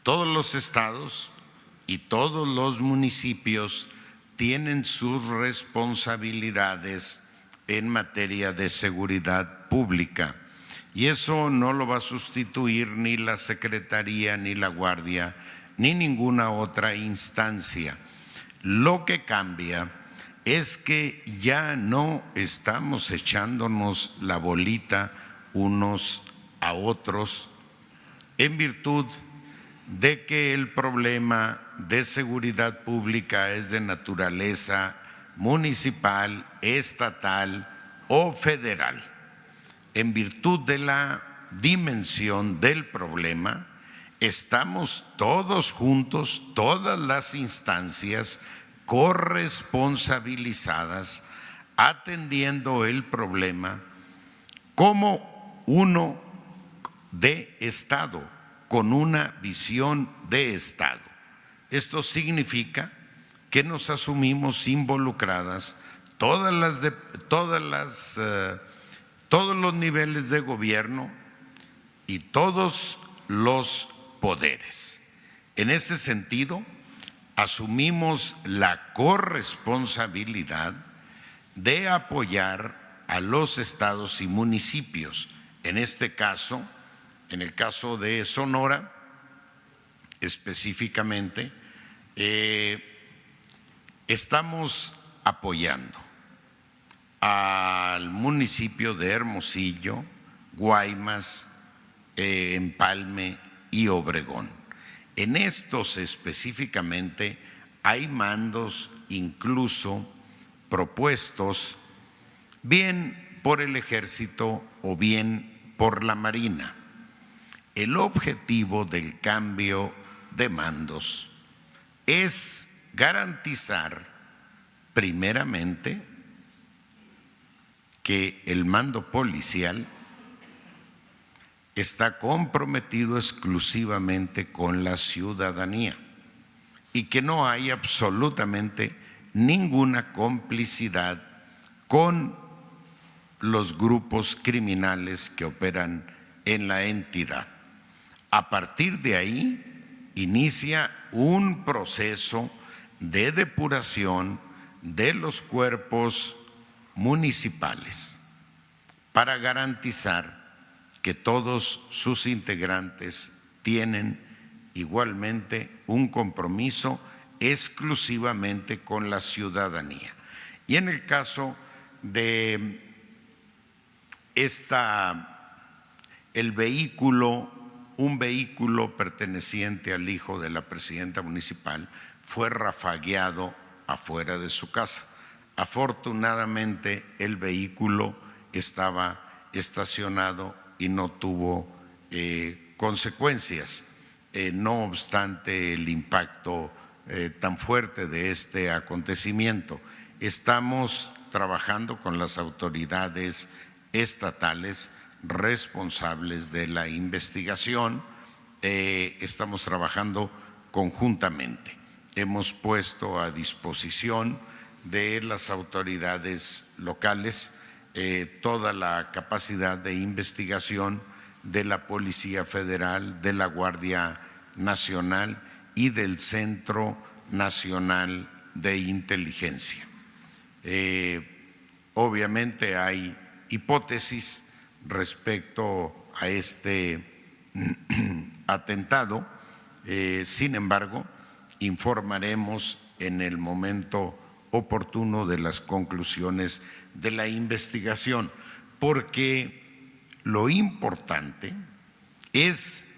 Todos los estados y todos los municipios tienen sus responsabilidades en materia de seguridad pública y eso no lo va a sustituir ni la Secretaría, ni la Guardia, ni ninguna otra instancia. Lo que cambia es que ya no estamos echándonos la bolita unos a otros en virtud de que el problema de seguridad pública es de naturaleza municipal, estatal o federal. En virtud de la dimensión del problema, estamos todos juntos, todas las instancias corresponsabilizadas, atendiendo el problema como uno de Estado, con una visión de Estado. Esto significa que nos asumimos involucradas todos los niveles de gobierno y todos los poderes. En ese sentido, asumimos la corresponsabilidad de apoyar a los estados y municipios. En este caso, en el caso de Sonora, específicamente, estamos apoyando al municipio de Hermosillo, Guaymas, Empalme y Obregón. En estos específicamente hay mandos incluso propuestos bien por el Ejército o bien por la Marina. El objetivo del cambio de mandos es garantizar primeramente que el mando policial está comprometido exclusivamente con la ciudadanía y que no hay absolutamente ninguna complicidad con los grupos criminales que operan en la entidad. A partir de ahí inicia un proceso de depuración de los cuerpos municipales para garantizar que todos sus integrantes tienen igualmente un compromiso exclusivamente con la ciudadanía. Y en el caso de un vehículo perteneciente al hijo de la presidenta municipal fue rafagueado afuera de su casa. Afortunadamente el vehículo estaba estacionado y no tuvo consecuencias. No obstante el impacto tan fuerte de este acontecimiento, estamos trabajando con las autoridades estatales responsables de la investigación, estamos trabajando conjuntamente. Hemos puesto a disposición de las autoridades locales toda la capacidad de investigación de la Policía Federal, de la Guardia Nacional y del Centro Nacional de Inteligencia. Obviamente hay hipótesis respecto a este atentado, sin embargo, informaremos en el momento oportuno de las conclusiones de la investigación, porque lo importante es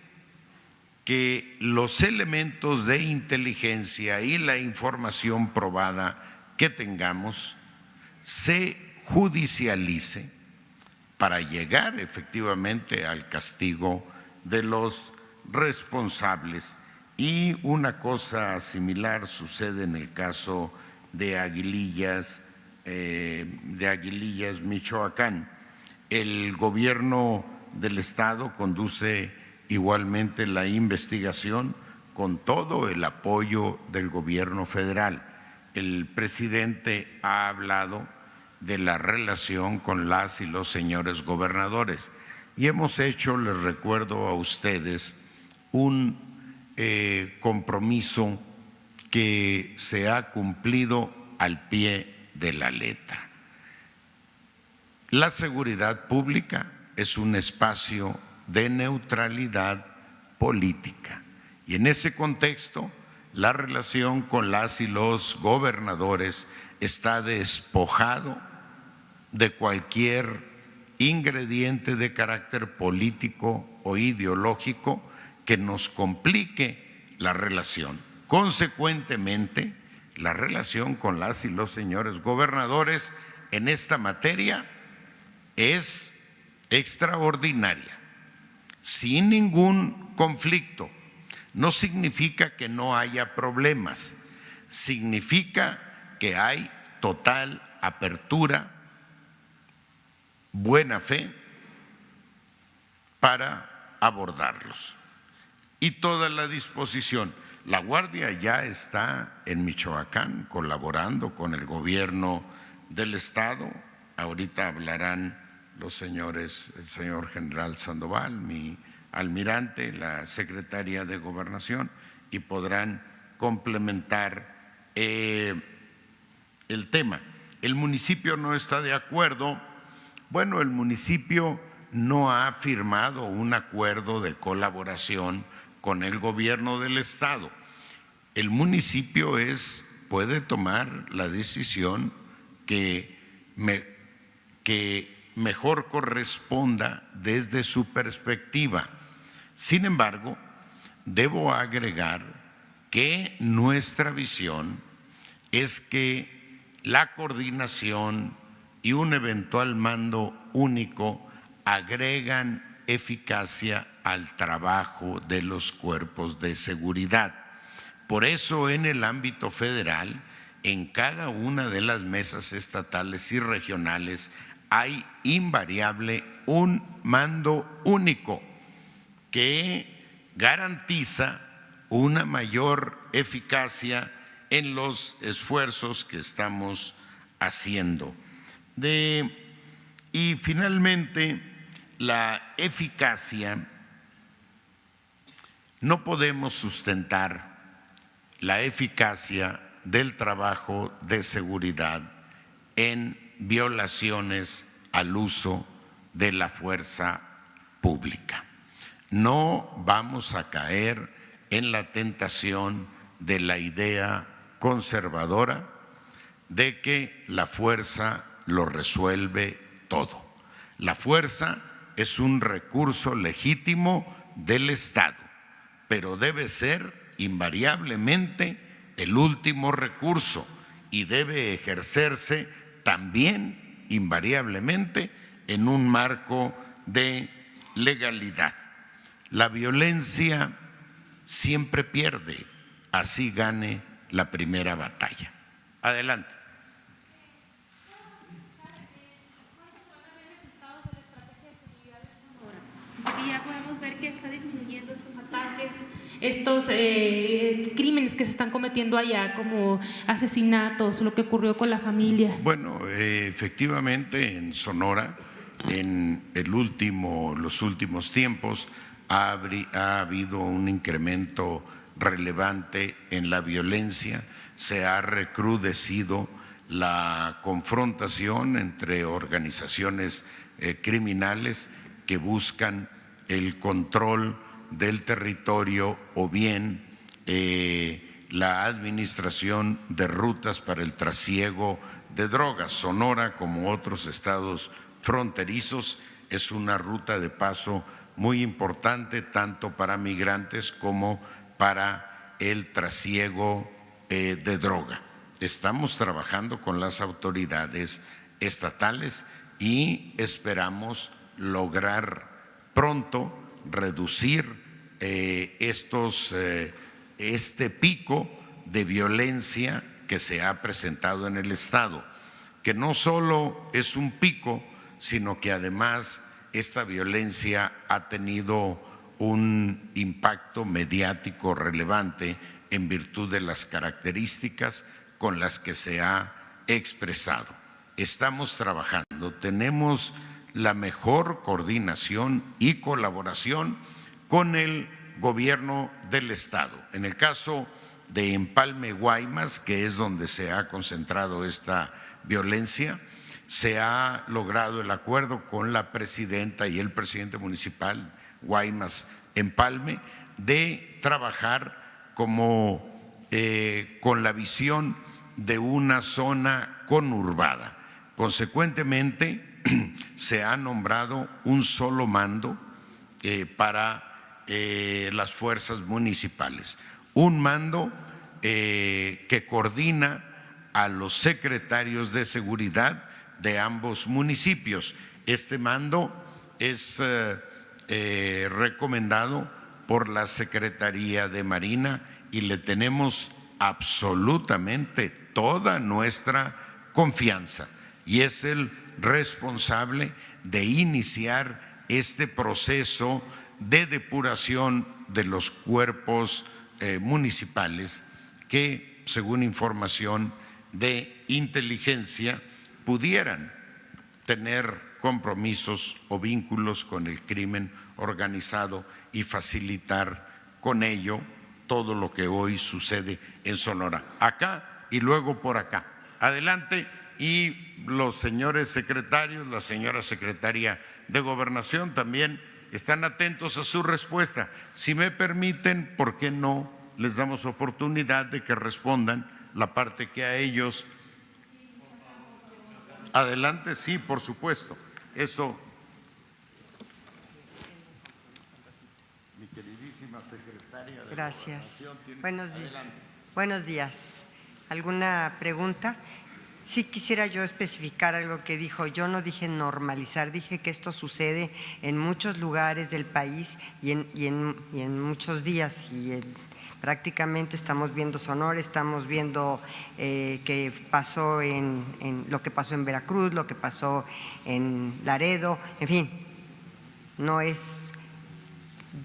que los elementos de inteligencia y la información probada que tengamos se judicialice para llegar efectivamente al castigo de los responsables. Y una cosa similar sucede en el caso de Aguilillas, Michoacán. El gobierno del estado conduce igualmente la investigación con todo el apoyo del gobierno federal. El presidente ha hablado de la relación con las y los señores gobernadores y hemos hecho, les recuerdo a ustedes, un compromiso que se ha cumplido al pie de la letra. La seguridad pública es un espacio de neutralidad política y en ese contexto la relación con las y los gobernadores está despojado de cualquier ingrediente de carácter político o ideológico que nos complique la relación. Consecuentemente, la relación con las y los señores gobernadores en esta materia es extraordinaria, sin ningún conflicto. No significa que no haya problemas, significa que hay total apertura, buena fe para abordarlos y toda la disposición. La Guardia ya está en Michoacán colaborando con el gobierno del estado. Ahorita hablarán los señores, el señor general Sandoval, mi almirante, la secretaria de Gobernación, y podrán complementar el tema. El municipio no está de acuerdo. Bueno, el municipio no ha firmado un acuerdo de colaboración con el gobierno del estado. El municipio puede tomar la decisión que mejor corresponda desde su perspectiva. Sin embargo, debo agregar que nuestra visión es que la coordinación y un eventual mando único agregan eficacia al trabajo de los cuerpos de seguridad. Por eso, en el ámbito federal, en cada una de las mesas estatales y regionales hay invariable un mando único que garantiza una mayor eficacia en los esfuerzos que estamos haciendo. Y finalmente, la eficacia, no podemos sustentar la eficacia del trabajo de seguridad en violaciones al uso de la fuerza pública. No vamos a caer en la tentación de la idea conservadora de que la fuerza lo resuelve todo. La fuerza es un recurso legítimo del Estado, pero debe ser invariablemente el último recurso y debe ejercerse también invariablemente en un marco de legalidad. La violencia siempre pierde, así gane la primera batalla. Adelante. Y ya podemos ver que está disminuyendo estos ataques, estos crímenes que se están cometiendo allá, como asesinatos, lo que ocurrió con la familia. Bueno, efectivamente en Sonora, en los últimos tiempos, ha habido un incremento relevante en la violencia, se ha recrudecido la confrontación entre organizaciones criminales que buscan el control del territorio o bien la administración de rutas para el trasiego de drogas. Sonora, como otros estados fronterizos, es una ruta de paso muy importante tanto para migrantes como para el trasiego de droga. Estamos trabajando con las autoridades estatales y esperamos lograr pronto reducir este pico de violencia que se ha presentado en el estado, que no solo es un pico, sino que además esta violencia ha tenido un impacto mediático relevante en virtud de las características con las que se ha expresado. Estamos trabajando, tenemos la mejor coordinación y colaboración con el gobierno del estado. En el caso de Empalme, Guaymas, que es donde se ha concentrado esta violencia, se ha logrado el acuerdo con la presidenta y el presidente municipal Guaymas Empalme de trabajar con la visión de una zona conurbada. Consecuentemente, se ha nombrado un solo mando para las fuerzas municipales, un mando que coordina a los secretarios de seguridad de ambos municipios. Este mando es recomendado por la Secretaría de Marina y le tenemos absolutamente toda nuestra confianza, y es el responsable de iniciar este proceso de depuración de los cuerpos municipales que, según información de inteligencia, pudieran tener compromisos o vínculos con el crimen organizado y facilitar con ello todo lo que hoy sucede en Sonora, acá y luego por acá. Adelante, y los señores secretarios, la señora secretaria de Gobernación también están atentos a su respuesta. Si me permiten, ¿por qué no les damos oportunidad de que respondan la parte que a ellos? Adelante, sí, por supuesto. Eso. Mi queridísima secretaria de Gracias. Gobernación. Buenos días. ¿Alguna pregunta? Sí quisiera yo especificar algo que dijo. Yo no dije normalizar, dije que esto sucede en muchos lugares del país y en muchos días. Prácticamente estamos viendo Sonora, estamos viendo que pasó lo que pasó en Veracruz, lo que pasó en Laredo, en fin, no es.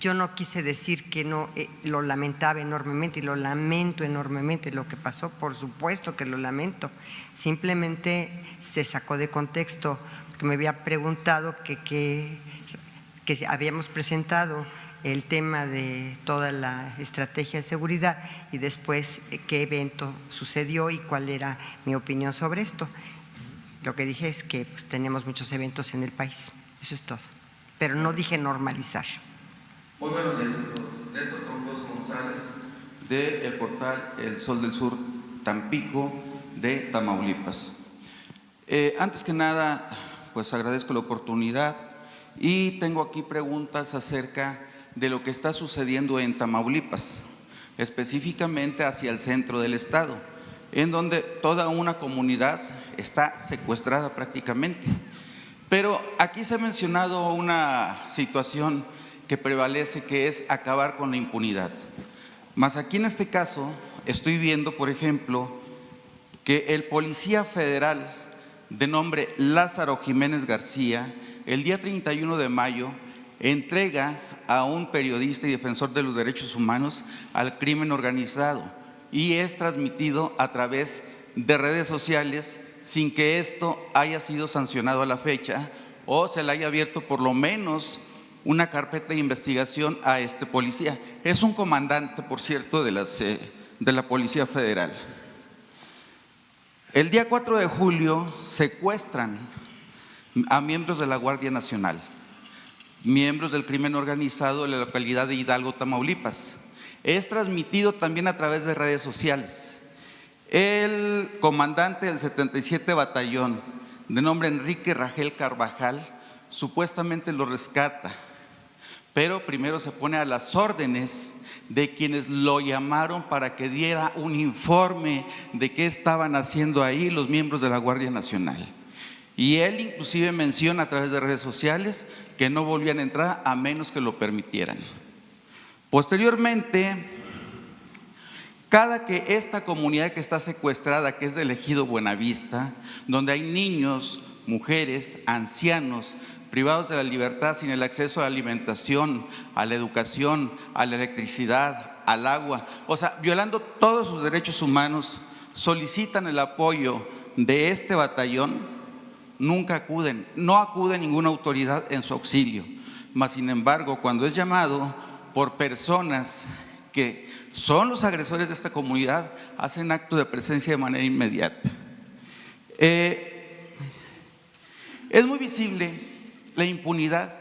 Yo no quise decir que no lo lamentaba enormemente y lo lamento enormemente lo que pasó, por supuesto que lo lamento, simplemente se sacó de contexto, porque me había preguntado que habíamos presentado el tema de toda la estrategia de seguridad y después qué evento sucedió y cuál era mi opinión sobre esto. Lo que dije es que pues, tenemos muchos eventos en el país, eso es todo, pero no dije normalizar. Muy buenos días a todos. Néstor Troncoso González, del portal El Sol del Sur, Tampico, de Tamaulipas. Antes que nada, pues agradezco la oportunidad y tengo aquí preguntas acerca de lo que está sucediendo en Tamaulipas, específicamente hacia el centro del estado, en donde toda una comunidad está secuestrada prácticamente. Pero aquí se ha mencionado una situación que prevalece, que es acabar con la impunidad. Mas aquí en este caso estoy viendo, por ejemplo, que el policía federal de nombre Lázaro Jiménez García, el día 31 de mayo, entrega a un periodista y defensor de los derechos humanos al crimen organizado y es transmitido a través de redes sociales sin que esto haya sido sancionado a la fecha o se le haya abierto por lo menos una carpeta de investigación a este policía. Es un comandante, por cierto, de la Policía Federal. El día 4 de julio secuestran a miembros de la Guardia Nacional, miembros del crimen organizado de la localidad de Hidalgo, Tamaulipas. Es transmitido también a través de redes sociales. El comandante del 77 Batallón, de nombre Enrique Rangel Carvajal, supuestamente lo rescata, pero primero se pone a las órdenes de quienes lo llamaron para que diera un informe de qué estaban haciendo ahí los miembros de la Guardia Nacional. Y él inclusive menciona a través de redes sociales que no volvían a entrar a menos que lo permitieran. Posteriormente, cada que esta comunidad que está secuestrada, que es del ejido Buenavista, donde hay niños, mujeres, ancianos, privados de la libertad sin el acceso a la alimentación, a la educación, a la electricidad, al agua, o sea, violando todos sus derechos humanos, solicitan el apoyo de este batallón, nunca acuden, no acude ninguna autoridad en su auxilio. Mas, sin embargo, cuando es llamado por personas que son los agresores de esta comunidad, hacen acto de presencia de manera inmediata. Es muy visible la impunidad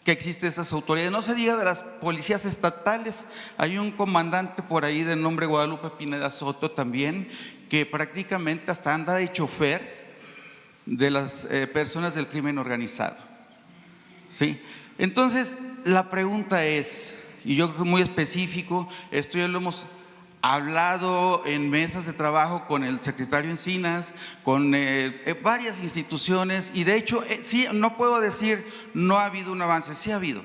que existe de estas autoridades. No se diga de las policías estatales. Hay un comandante por ahí de nombre Guadalupe Pineda Soto también, que prácticamente hasta anda de chofer de las personas del crimen organizado. ¿Sí? Entonces, la pregunta es, y yo creo que muy específico, esto ya lo hemos hablado en mesas de trabajo con el secretario Encinas, con varias instituciones, y de hecho, sí, no puedo decir no ha habido un avance, sí ha habido,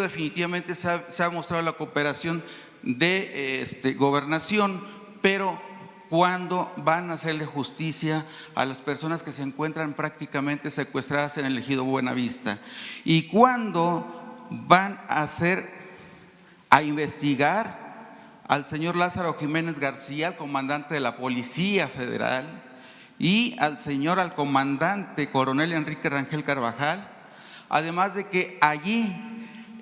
definitivamente se ha mostrado la cooperación de Gobernación, pero ¿cuándo van a hacerle justicia a las personas que se encuentran prácticamente secuestradas en el ejido Buenavista? ¿Y cuándo van a investigar al señor Lázaro Jiménez García, al comandante de la Policía Federal, y al comandante coronel Enrique Rangel Carvajal, además de que allí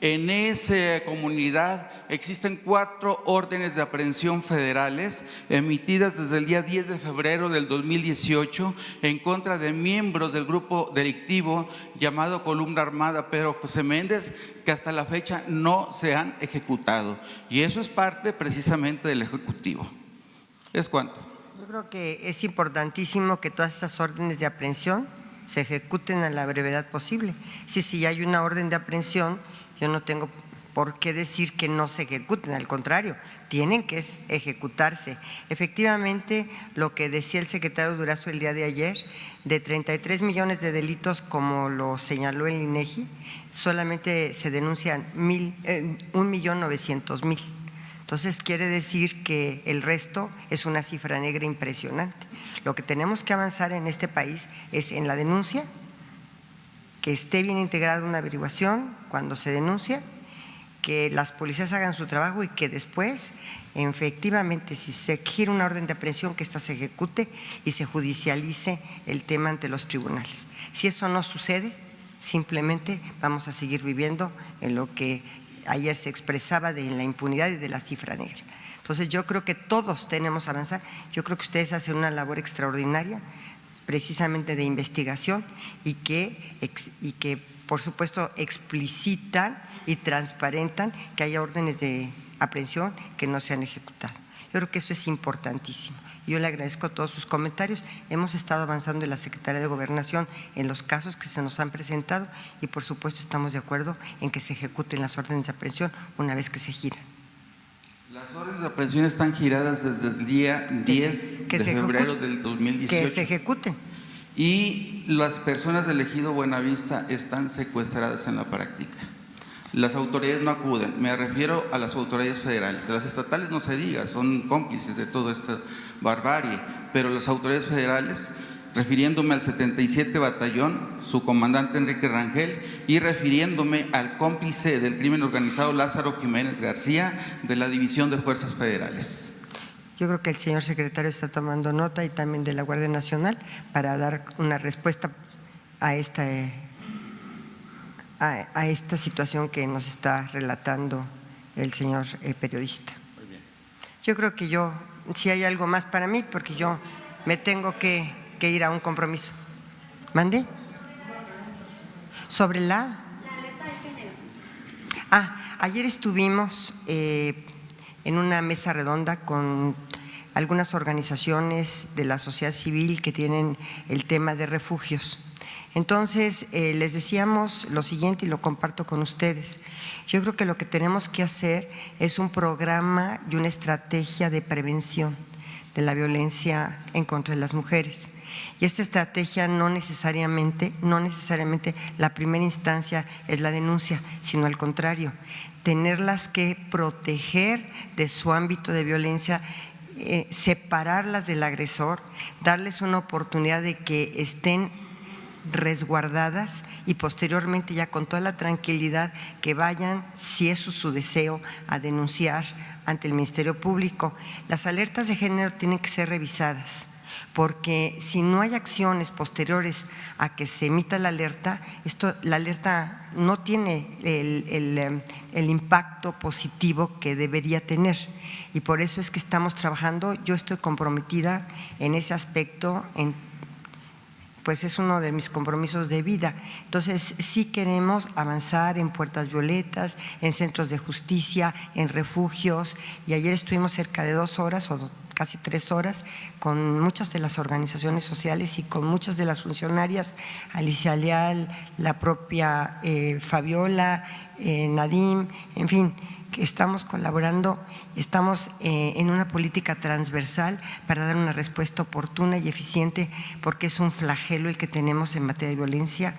En esa comunidad existen 4 órdenes de aprehensión federales emitidas desde el día 10 de febrero del 2018 en contra de miembros del grupo delictivo llamado Columna Armada Pedro José Méndez, que hasta la fecha no se han ejecutado. Y eso es parte precisamente del Ejecutivo. ¿Es cuánto? Yo creo que es importantísimo que todas esas órdenes de aprehensión se ejecuten a la brevedad posible. Si ya hay una orden de aprehensión, yo no tengo por qué decir que no se ejecuten, al contrario, tienen que ejecutarse. Efectivamente, lo que decía el secretario Durazo el día de ayer, de 33 millones de delitos, como lo señaló el INEGI, solamente se denuncian 1.900.000. Entonces, quiere decir que el resto es una cifra negra impresionante. Lo que tenemos que avanzar en este país es en la denuncia, que esté bien integrada una averiguación cuando se denuncia, que las policías hagan su trabajo y que después, efectivamente, si se gira una orden de aprehensión, que ésta se ejecute y se judicialice el tema ante los tribunales. Si eso no sucede, simplemente vamos a seguir viviendo en lo que ayer se expresaba de la impunidad y de la cifra negra. Entonces, yo creo que todos tenemos que avanzar. Yo creo que ustedes hacen una labor extraordinaria, precisamente de investigación, y que por supuesto explicitan y transparentan que haya órdenes de aprehensión que no se han ejecutado. Yo creo que eso es importantísimo. Yo le agradezco todos sus comentarios. Hemos estado avanzando en la Secretaría de Gobernación en los casos que se nos han presentado y por supuesto estamos de acuerdo en que se ejecuten las órdenes de aprehensión una vez que se giran. Las órdenes de aprehensión están giradas desde el día 10 de febrero del 2018. Que se ejecuten. Y las personas del ejido Buenavista están secuestradas en la práctica. Las autoridades no acuden, me refiero a las autoridades federales. Las estatales no se diga, son cómplices de toda esta barbarie, pero las autoridades federales, refiriéndome al 77 Batallón, su comandante Enrique Rangel, y refiriéndome al cómplice del crimen organizado Lázaro Jiménez García, de la División de Fuerzas Federales. Yo creo que el señor secretario está tomando nota y también de la Guardia Nacional para dar una respuesta a esta situación que nos está relatando el señor periodista. Muy bien. Yo creo que si hay algo más para mí, porque yo me tengo que ir a un compromiso. ¿Mande? Sobre la alerta de género. Ayer estuvimos en una mesa redonda con algunas organizaciones de la sociedad civil que tienen el tema de refugios. Entonces, les decíamos lo siguiente y lo comparto con ustedes. Yo creo que lo que tenemos que hacer es un programa y una estrategia de prevención de la violencia en contra de las mujeres. Y esta estrategia no necesariamente la primera instancia es la denuncia, sino al contrario, tenerlas que proteger de su ámbito de violencia, separarlas del agresor, darles una oportunidad de que estén resguardadas y posteriormente ya con toda la tranquilidad que vayan, si eso es su deseo, a denunciar ante el Ministerio Público. Las alertas de género tienen que ser revisadas, porque si no hay acciones posteriores a que se emita la alerta, la alerta no tiene el impacto positivo que debería tener. Y por eso es que estamos trabajando. Yo estoy comprometida en ese aspecto, pues es uno de mis compromisos de vida. Entonces, sí queremos avanzar en puertas violetas, en centros de justicia, en refugios, y ayer estuvimos cerca de 2 horas o casi 3 horas con muchas de las organizaciones sociales y con muchas de las funcionarias, Alicia Leal, la propia Fabiola, Nadim, en fin, que estamos colaborando, estamos en una política transversal para dar una respuesta oportuna y eficiente, porque es un flagelo el que tenemos en materia de violencia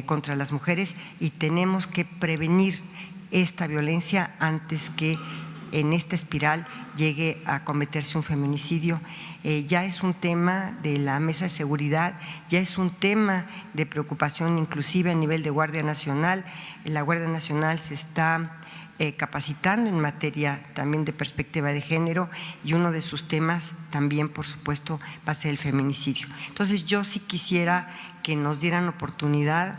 contra las mujeres y tenemos que prevenir esta violencia antes que en esta espiral llegue a cometerse un feminicidio. Ya es un tema de la mesa de seguridad, ya es un tema de preocupación inclusive a nivel de Guardia Nacional. La Guardia Nacional se está capacitando en materia también de perspectiva de género y uno de sus temas también, por supuesto, va a ser el feminicidio. Entonces, yo sí quisiera que nos dieran oportunidad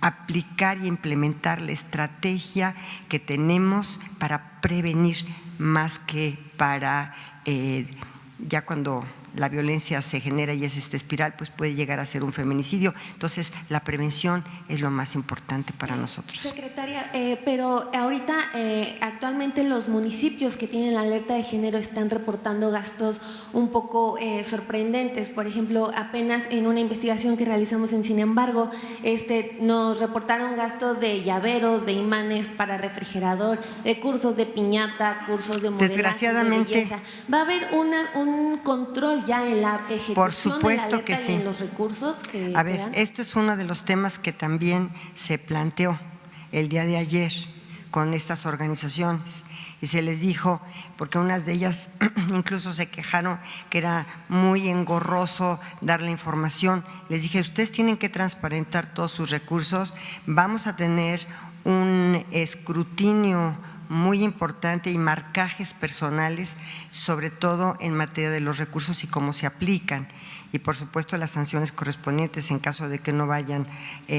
aplicar y implementar la estrategia que tenemos para prevenir más que para ya cuando la violencia se genera y es esta espiral, pues puede llegar a ser un feminicidio. Entonces, la prevención es lo más importante para nosotros. Secretaria, pero ahorita, actualmente los municipios que tienen la alerta de género están reportando gastos un poco sorprendentes. Por ejemplo, apenas en una investigación que realizamos en Sin embargo, nos reportaron gastos de llaveros, de imanes para refrigerador, de cursos de piñata, cursos de modelaje, desgraciadamente, de belleza. ¿Va a haber un control ya en la ejecución? Por supuesto de la que sí. en los recursos que a ver, dan? esto es uno de los temas que también se planteó el día de ayer con estas organizaciones y se les dijo, porque unas de ellas incluso se quejaron que era muy engorroso dar la información. Les dije, ustedes tienen que transparentar todos sus recursos, vamos a tener un escrutinio muy importante y marcajes personales, sobre todo en materia de los recursos y cómo se aplican. Y por supuesto las sanciones correspondientes en caso de que no vayan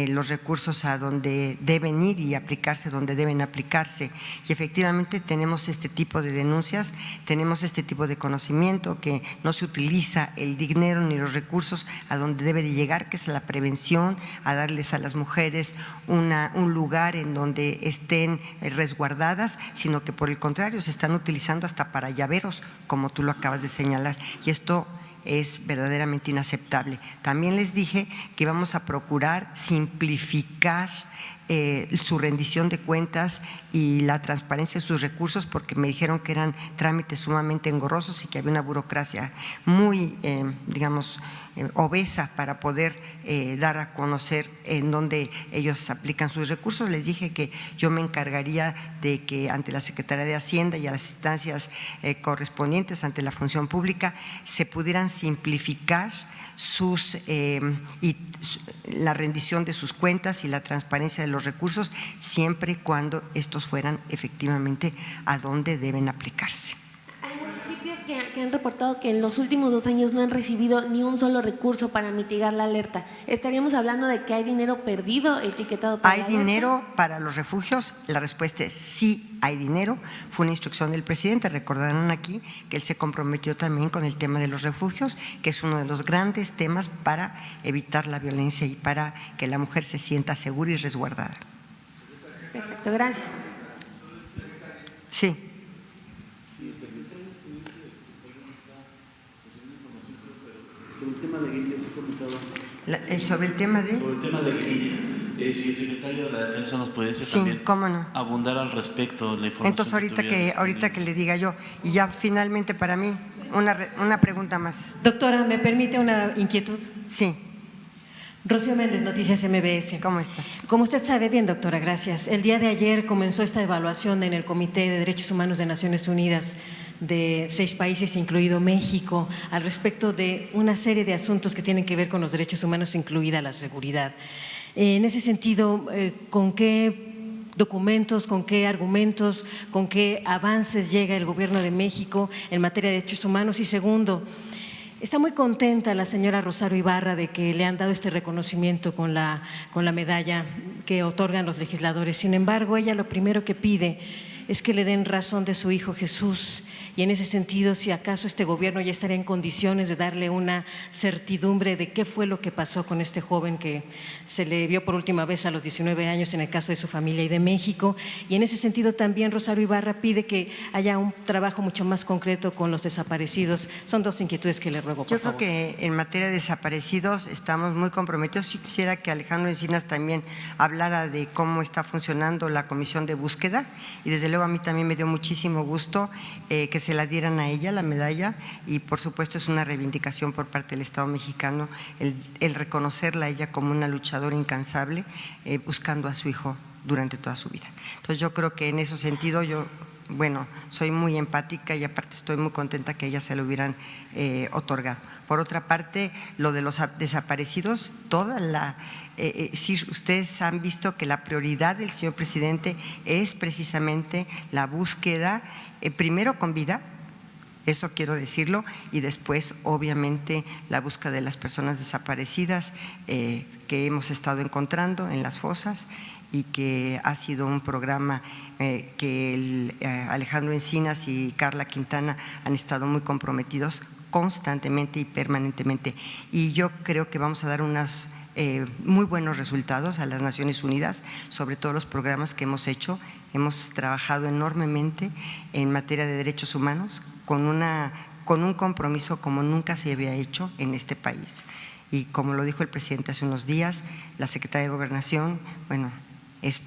los recursos a donde deben ir y aplicarse donde deben aplicarse. Y efectivamente tenemos este tipo de denuncias, tenemos este tipo de conocimiento que no se utiliza el dinero ni los recursos a donde debe de llegar, que es la prevención, a darles a las mujeres un lugar en donde estén resguardadas, sino que por el contrario se están utilizando hasta para llaveros, como tú lo acabas de señalar. Y esto es verdaderamente inaceptable. También les dije que íbamos a procurar simplificar su rendición de cuentas y la transparencia de sus recursos, porque me dijeron que eran trámites sumamente engorrosos y que había una burocracia muy, obesa para poder dar a conocer en dónde ellos aplican sus recursos. Les dije que yo me encargaría de que ante la Secretaría de Hacienda y a las instancias correspondientes ante la función pública se pudieran simplificar la rendición de sus cuentas y la transparencia de los recursos, siempre y cuando estos fueran efectivamente a donde deben aplicarse. Hay municipios que han reportado que en los últimos 2 años no han recibido ni un solo recurso para mitigar la alerta. ¿Estaríamos hablando de que hay dinero perdido etiquetado para la alerta? ¿Hay dinero para los refugios? La respuesta es sí, hay dinero. Fue una instrucción del presidente. Recordarán aquí que él se comprometió también con el tema de los refugios, que es uno de los grandes temas para evitar la violencia y para que la mujer se sienta segura y resguardada. Perfecto, gracias. Sí. Sobre el tema de guerrilla, si el secretario de la Defensa nos pudiese también abundar al respecto de la información. Entonces ahorita que le diga yo, y ya finalmente para mí una pregunta más. Doctora, ¿me permite una inquietud? Sí. Rocío Méndez, Noticias MBS. ¿Cómo estás? Como usted sabe bien, doctora, gracias. El día de ayer comenzó esta evaluación en el Comité de Derechos Humanos de Naciones Unidas de 6 países, incluido México, al respecto de una serie de asuntos que tienen que ver con los derechos humanos, incluida la seguridad. En ese sentido, ¿con qué documentos, con qué argumentos, con qué avances llega el Gobierno de México en materia de derechos humanos? Y segundo, está muy contenta la señora Rosario Ibarra de que le han dado este reconocimiento con la medalla que otorgan los legisladores. Sin embargo, ella lo primero que pide es que le den razón de su hijo Jesús. Y en ese sentido, si acaso este gobierno ya estaría en condiciones de darle una certidumbre de qué fue lo que pasó con este joven que se le vio por última vez a los 19 años en el caso de su familia y de México. Y en ese sentido también Rosario Ibarra pide que haya un trabajo mucho más concreto con los desaparecidos. Son 2 inquietudes que le ruego, por favor. Yo creo que en materia de desaparecidos estamos muy comprometidos. Yo quisiera que Alejandro Encinas también hablara de cómo está funcionando la comisión de búsqueda, y desde luego a mí también me dio muchísimo gusto que se la dieran a ella la medalla, y por supuesto es una reivindicación por parte del Estado mexicano el reconocerla a ella como una luchadora incansable buscando a su hijo durante toda su vida. Entonces yo creo que en ese sentido soy muy empática y aparte estoy muy contenta que a ella se lo hubieran otorgado. Por otra parte, lo de los desaparecidos, sí, ustedes han visto que la prioridad del señor presidente es precisamente la búsqueda, primero con vida, Eso quiero decirlo. Y después, obviamente, la búsqueda de las personas desaparecidas que hemos estado encontrando en las fosas, y que ha sido un programa que Alejandro Encinas y Carla Quintana han estado muy comprometidos constantemente y permanentemente. Y yo creo que vamos a dar unos muy buenos resultados a las Naciones Unidas, sobre todo los programas que hemos hecho. Hemos trabajado enormemente en materia de derechos humanos con un compromiso como nunca se había hecho en este país. Y como lo dijo el presidente hace unos días, la Secretaría de Gobernación, bueno, es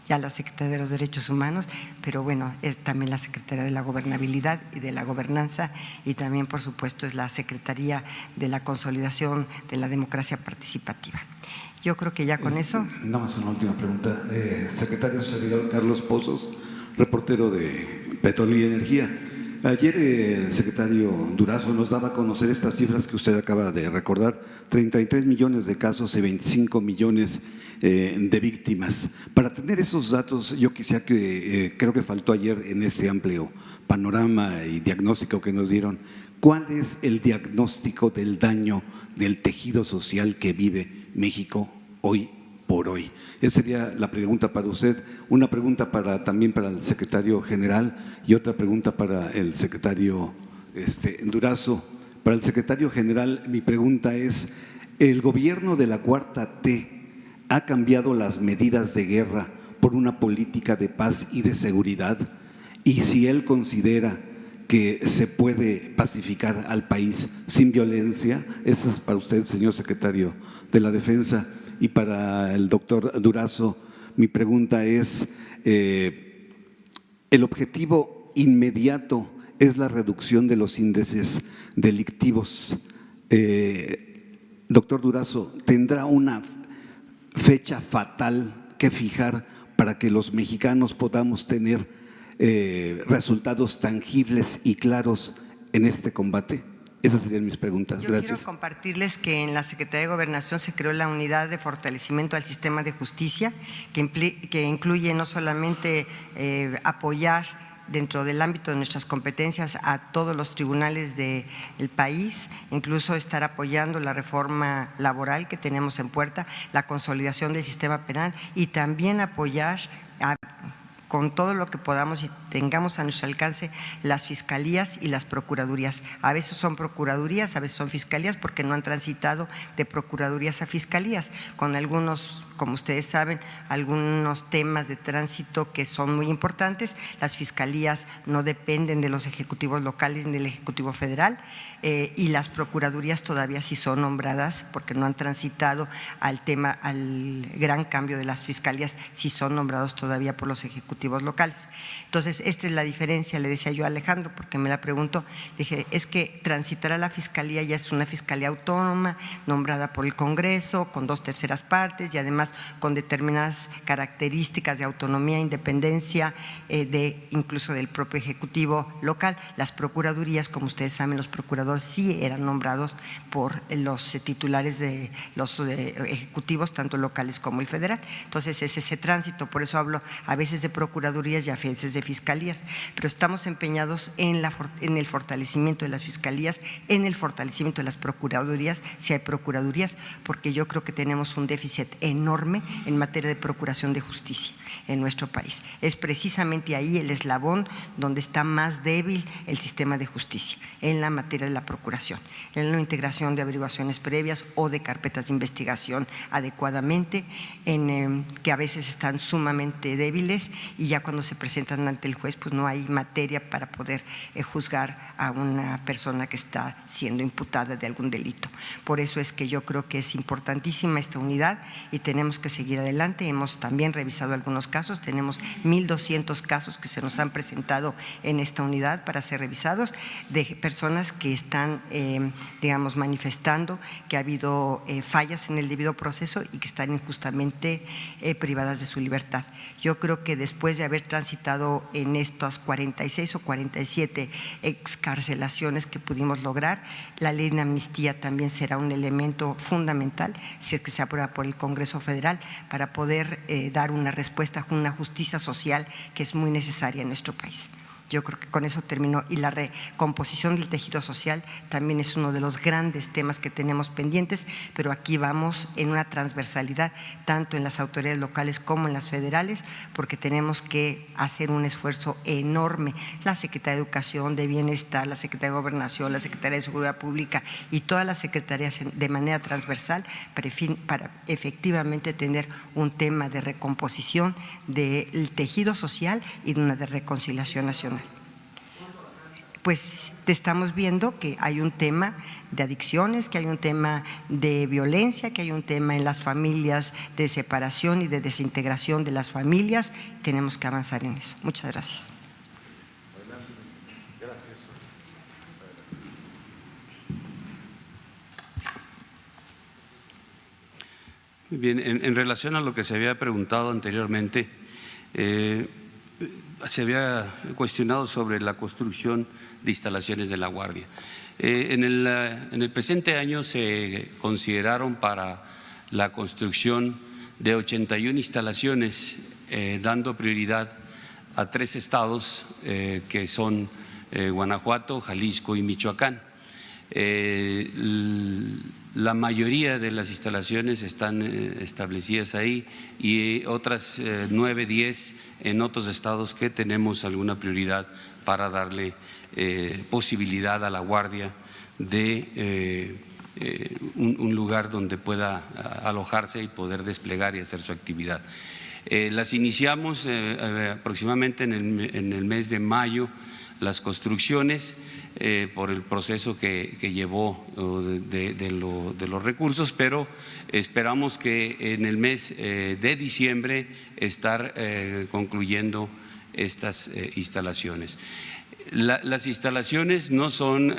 ya la Secretaría de los Derechos Humanos, pero bueno, es también la Secretaría de la Gobernabilidad y de la Gobernanza, y también, por supuesto, es la Secretaría de la Consolidación de la Democracia Participativa. Yo creo que ya con eso… Nada más una última pregunta. Secretario Servidor Carlos Pozos, reportero de Petróleo y Energía. Ayer el secretario Durazo nos daba a conocer estas cifras que usted acaba de recordar: 33 millones de casos y 25 millones de víctimas. Para tener esos datos, yo quisiera que, creo que faltó ayer en este amplio panorama y diagnóstico que nos dieron, ¿cuál es el diagnóstico del daño del tejido social que vive México hoy por hoy? Esa sería la pregunta para usted, una pregunta también para el secretario general y otra pregunta para el secretario Durazo. Para el secretario general, mi pregunta es: ¿el gobierno de la 4T ha cambiado las medidas de guerra por una política de paz y de seguridad? Y si él considera que se puede pacificar al país sin violencia. Esa es para usted, señor secretario de la Defensa. Y para el doctor Durazo, mi pregunta es, ¿el objetivo inmediato es la reducción de los índices delictivos? Doctor Durazo, ¿tendrá una fecha fatal que fijar para que los mexicanos podamos tener resultados tangibles y claros en este combate? Esas serían mis preguntas. Gracias. Quiero compartirles que en la Secretaría de Gobernación se creó la Unidad de Fortalecimiento al Sistema de Justicia, que incluye no solamente apoyar dentro del ámbito de nuestras competencias a todos los tribunales del país, incluso estar apoyando la reforma laboral que tenemos en puerta, la consolidación del sistema penal, y también apoyar con todo lo que podamos y tengamos a nuestro alcance las fiscalías y las procuradurías. A veces son procuradurías, a veces son fiscalías, porque no han transitado de procuradurías a fiscalías, con algunos, como ustedes saben, algunos temas de tránsito que son muy importantes. Las fiscalías no dependen de los ejecutivos locales ni del Ejecutivo Federal, y las procuradurías todavía sí son nombradas, porque no han transitado al gran cambio de las fiscalías, sí son nombrados todavía por los ejecutivos locales. Entonces, esta es la diferencia, le decía yo a Alejandro, porque me la preguntó. Dije, es que transitará la fiscalía, ya es una fiscalía autónoma, nombrada por el Congreso, con 2/3 partes y además con determinadas características de autonomía e independencia incluso del propio Ejecutivo local. Las procuradurías, como ustedes saben, los procuradores sí eran nombrados por los titulares de los ejecutivos, tanto locales como el federal. Entonces, es ese tránsito, por eso hablo a veces de procuradurías y a veces de fiscalías, pero estamos empeñados en el fortalecimiento de las fiscalías, en el fortalecimiento de las procuradurías, si hay procuradurías, porque yo creo que tenemos un déficit enorme en materia de procuración de justicia en nuestro país. Es precisamente ahí el eslabón donde está más débil el sistema de justicia, en la materia de la procuración, en la integración de averiguaciones previas o de carpetas de investigación adecuadamente, que a veces están sumamente débiles, y ya cuando se presentan ante el juez, pues no hay materia para poder juzgar a una persona que está siendo imputada de algún delito. Por eso es que yo creo que es importantísima esta unidad y tenemos que seguir adelante. Hemos también revisado algunos casos, tenemos 1,200 casos que se nos han presentado en esta unidad para ser revisados, de personas que están, digamos, manifestando que ha habido fallas en el debido proceso y que están injustamente privadas de su libertad. Yo creo que después de haber transitado en estas 46 o 47 excarcelaciones que pudimos lograr, la ley de amnistía también será un elemento fundamental, si es que se aprueba por el Congreso Federal, para poder dar una respuesta a una justicia social que es muy necesaria en nuestro país. Yo creo que con eso terminó. Y la recomposición del tejido social también es uno de los grandes temas que tenemos pendientes, pero aquí vamos en una transversalidad, tanto en las autoridades locales como en las federales, porque tenemos que hacer un esfuerzo enorme. La Secretaría de Educación, de Bienestar, la Secretaría de Gobernación, la Secretaría de Seguridad Pública y todas las secretarías de manera transversal para efectivamente tener un tema de recomposición del tejido social y de una de reconciliación nacional. Pues estamos viendo que hay un tema de adicciones, que hay un tema de violencia, que hay un tema en las familias de separación y de desintegración de las familias. Tenemos que avanzar en eso. Muchas gracias. Muy bien, en relación a lo que se había preguntado anteriormente, se había cuestionado sobre la construcción de instalaciones de la Guardia. En el presente año se consideraron para la construcción de 81 instalaciones, dando prioridad a 3 estados que son Guanajuato, Jalisco y Michoacán. La mayoría de las instalaciones están establecidas ahí y otras 9, 10 en otros estados que tenemos alguna prioridad para darle posibilidad a la Guardia de un lugar donde pueda alojarse y poder desplegar y hacer su actividad. Las iniciamos aproximadamente en el mes de mayo, las construcciones, por el proceso que llevó de los recursos, pero esperamos que en el mes de diciembre estar concluyendo estas instalaciones. Las instalaciones no son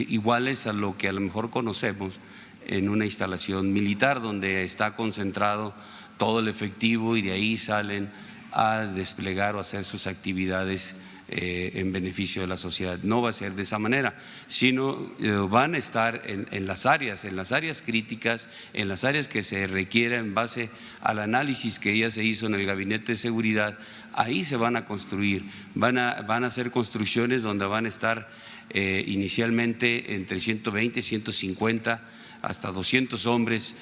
iguales a lo que a lo mejor conocemos en una instalación militar, donde está concentrado todo el efectivo y de ahí salen a desplegar o hacer sus actividades en beneficio de la sociedad. No va a ser de esa manera, sino van a estar en las áreas críticas, en las áreas que se requiera en base al análisis que ya se hizo en el Gabinete de Seguridad. Ahí se van a construir, van a hacer construcciones donde van a estar inicialmente entre 120, 150 hasta 200 hombres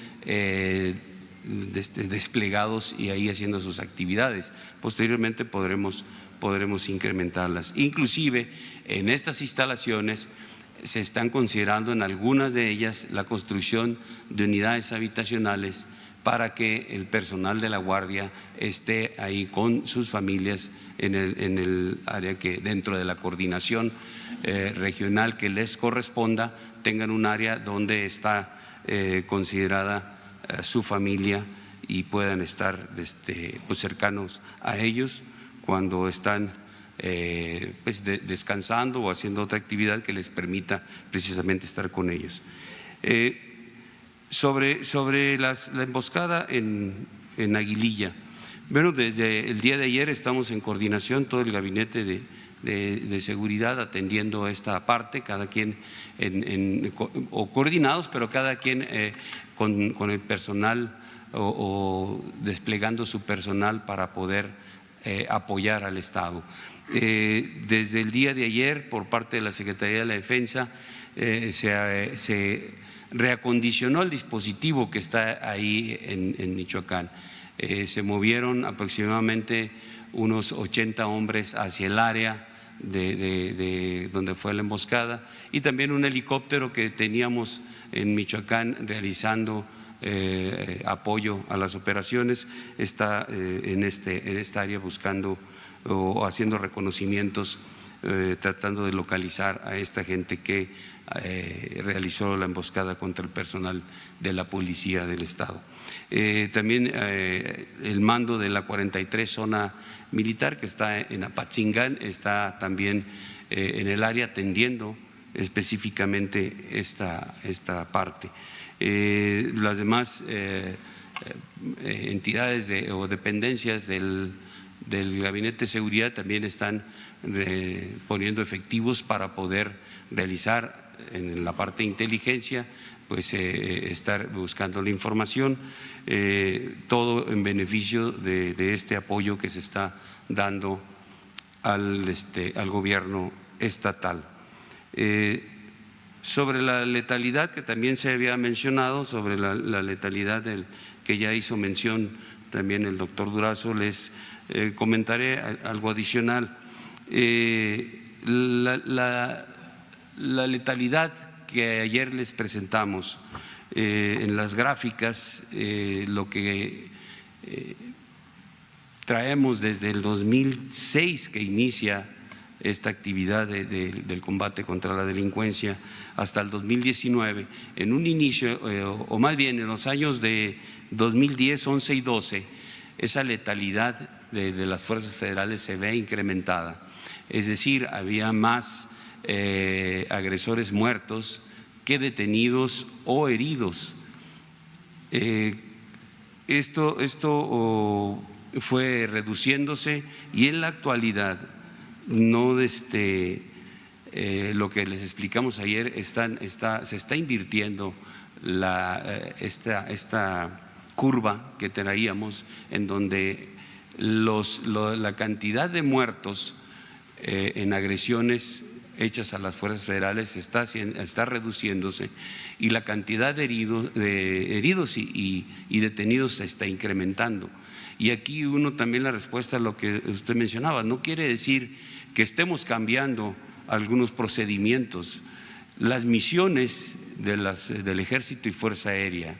desplegados y ahí haciendo sus actividades. Posteriormente podremos incrementarlas. Inclusive en estas instalaciones se están considerando en algunas de ellas la construcción de unidades habitacionales para que el personal de la Guardia esté ahí con sus familias en el área que dentro de la coordinación regional que les corresponda, tengan un área donde está considerada su familia y puedan estar pues cercanos a ellos cuando están descansando o haciendo otra actividad que les permita precisamente estar con ellos. Sobre la emboscada en Aguililla, bueno, desde el día de ayer estamos en coordinación, todo el gabinete de seguridad atendiendo esta parte, cada quien o coordinados, pero cada quien con el personal o desplegando su personal para poder apoyar al Estado. Desde el día de ayer, por parte de la Secretaría de la Defensa, se reacondicionó el dispositivo que está ahí en Michoacán. Se movieron aproximadamente unos 80 hombres hacia el área de donde fue la emboscada y también un helicóptero que teníamos en Michoacán realizando apoyo a las operaciones, está en esta área buscando o haciendo reconocimientos, tratando de localizar a esta gente que realizó la emboscada contra el personal de la Policía del Estado. También el mando de la 43 zona militar que está en Apatzingán está también en el área atendiendo específicamente esta parte. Las demás entidades o dependencias del Gabinete de Seguridad también están poniendo efectivos para poder realizar en la parte de inteligencia, pues estar buscando la información, todo en beneficio de este apoyo que se está dando al gobierno estatal. Sobre la letalidad que también se había mencionado, sobre la letalidad que ya hizo mención también el doctor Durazo, les comentaré algo adicional. La letalidad que ayer les presentamos en las gráficas, lo que traemos desde el 2006 que inicia esta actividad del combate contra la delincuencia hasta el 2019, en un inicio, o más bien en los años de 2010, 11 y 12, esa letalidad de las fuerzas federales se ve incrementada. Es decir, había más agresores muertos que detenidos o heridos. Esto fue reduciéndose y en la actualidad no lo que les explicamos ayer se está invirtiendo esta curva que traíamos, en donde la cantidad de muertos en agresiones hechas a las fuerzas federales está reduciéndose y la cantidad de heridos y detenidos se está incrementando. Y aquí también la respuesta a lo que usted mencionaba, no quiere decir que estemos cambiando algunos procedimientos. Las misiones del Ejército y Fuerza Aérea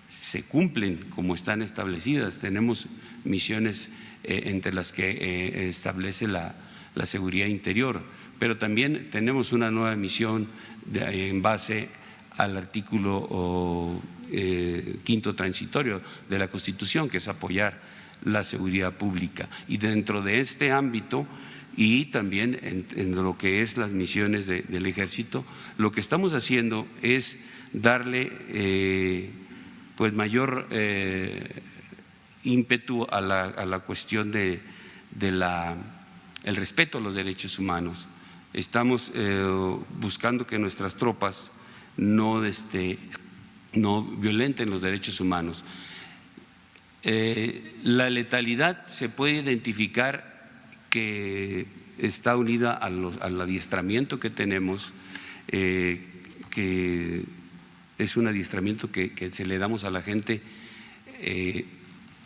se cumplen como están establecidas. Tenemos misiones entre las que establece la seguridad interior, pero también tenemos una nueva misión en base al artículo 5º transitorio de la Constitución, que es apoyar la seguridad pública. Y dentro de este ámbito y también en lo que es las misiones del Ejército, lo que estamos haciendo es darle pues mayor ímpetu a la cuestión del respeto a los derechos humanos. Estamos buscando que nuestras tropas no violenten los derechos humanos. La letalidad se puede identificar que está unida al adiestramiento que tenemos, que es un adiestramiento que se le damos a la gente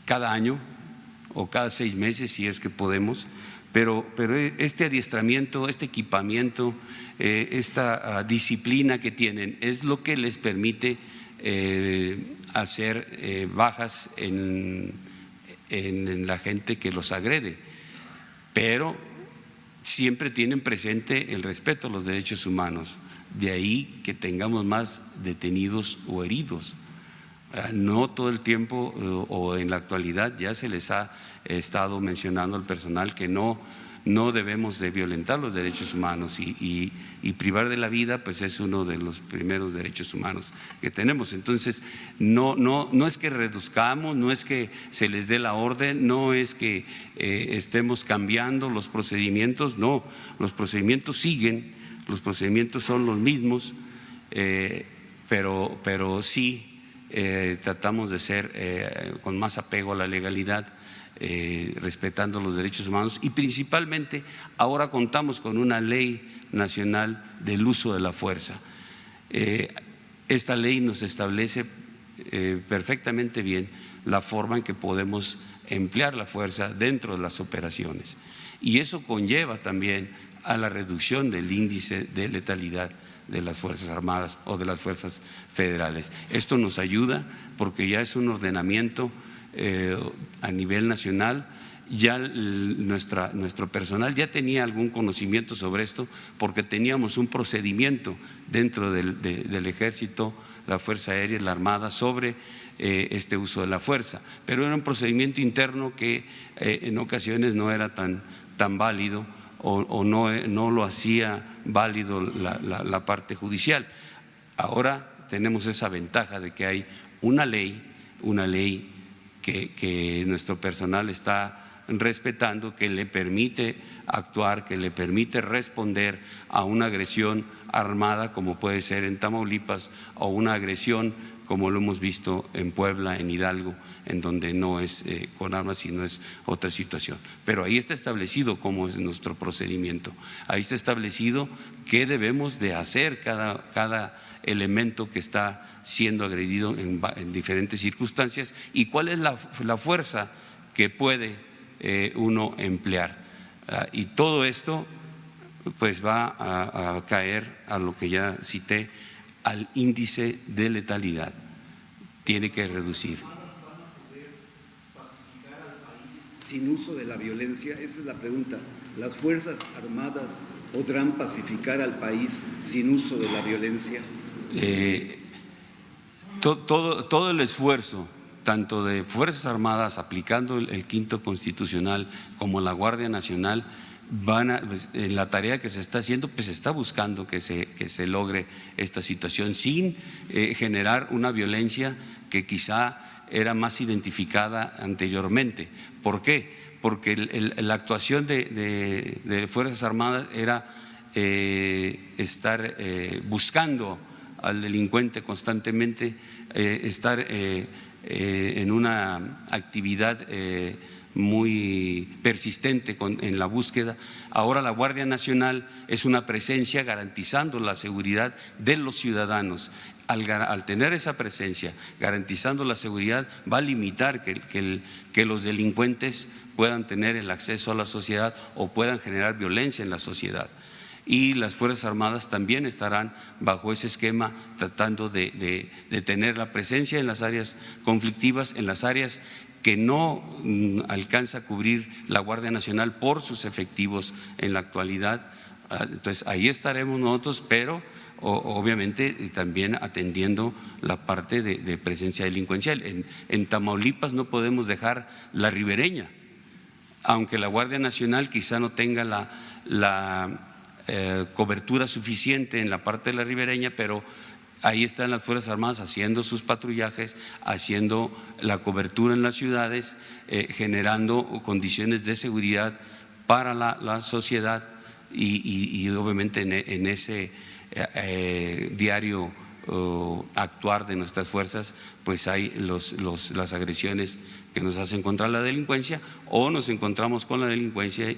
cada año o cada 6 meses si es que podemos, pero este adiestramiento, este equipamiento, esta disciplina que tienen es lo que les permite hacer bajas en la gente que los agrede, pero siempre tienen presente el respeto a los derechos humanos. De ahí que tengamos más detenidos o heridos. No todo el tiempo o en la actualidad ya se les ha estado mencionando al personal que no debemos de violentar los derechos humanos y privar de la vida pues es uno de los primeros derechos humanos que tenemos. Entonces no es que reduzcamos, no es que se les dé la orden, no es que estemos cambiando los procedimientos, no, los procedimientos siguen, los procedimientos son los mismos, pero sí tratamos de ser con más apego a la legalidad, respetando los derechos humanos y principalmente ahora contamos con una ley nacional del uso de la fuerza. Esta ley nos establece perfectamente bien la forma en que podemos emplear la fuerza dentro de las operaciones y eso conlleva también a la reducción del índice de letalidad de las Fuerzas Armadas o de las Fuerzas Federales. Esto nos ayuda porque ya es un ordenamiento a nivel nacional, ya nuestro personal ya tenía algún conocimiento sobre esto porque teníamos un procedimiento dentro del Ejército, la Fuerza Aérea y la Armada sobre este uso de la fuerza, pero era un procedimiento interno que en ocasiones no era tan válido o no lo hacía válido la parte judicial. Ahora tenemos esa ventaja de que hay una ley que nuestro personal está respetando, que le permite actuar, que le permite responder a una agresión armada como puede ser en Tamaulipas o una agresión como lo hemos visto en Puebla, en Hidalgo, en donde no es con armas, sino es otra situación. Pero ahí está establecido cómo es nuestro procedimiento, ahí está establecido qué debemos de hacer cada elemento que está siendo agredido en diferentes circunstancias y cuál es la fuerza que puede uno emplear. Y todo esto pues va a caer a lo que ya cité, al índice de letalidad. Tiene que reducir. Sin uso de la violencia, esa es la pregunta. ¿Las Fuerzas Armadas podrán pacificar al país sin uso de la violencia? Todo el esfuerzo, tanto de Fuerzas Armadas aplicando el quinto constitucional como la Guardia Nacional, en la tarea que se está haciendo, pues se está buscando que se logre esta situación sin generar una violencia que quizá era más identificada anteriormente. ¿Por qué? Porque la actuación de Fuerzas Armadas era estar buscando al delincuente constantemente, estar en una actividad muy persistente en la búsqueda. Ahora la Guardia Nacional es una presencia garantizando la seguridad de los ciudadanos. Al tener esa presencia, garantizando la seguridad, va a limitar que los delincuentes puedan tener el acceso a la sociedad o puedan generar violencia en la sociedad. Y las Fuerzas Armadas también estarán bajo ese esquema tratando de tener la presencia en las áreas conflictivas, en las áreas que no alcanza a cubrir la Guardia Nacional por sus efectivos en la actualidad. Entonces ahí estaremos nosotros, pero obviamente también atendiendo la parte de presencia delincuencial. En Tamaulipas no podemos dejar la ribereña, aunque la Guardia Nacional quizá no tenga la cobertura suficiente en la parte de la ribereña, pero ahí están las Fuerzas Armadas haciendo sus patrullajes, haciendo la cobertura en las ciudades, generando condiciones de seguridad para la sociedad y obviamente en ese diario actuar de nuestras fuerzas, pues hay las agresiones que nos hacen contra la delincuencia o nos encontramos con la delincuencia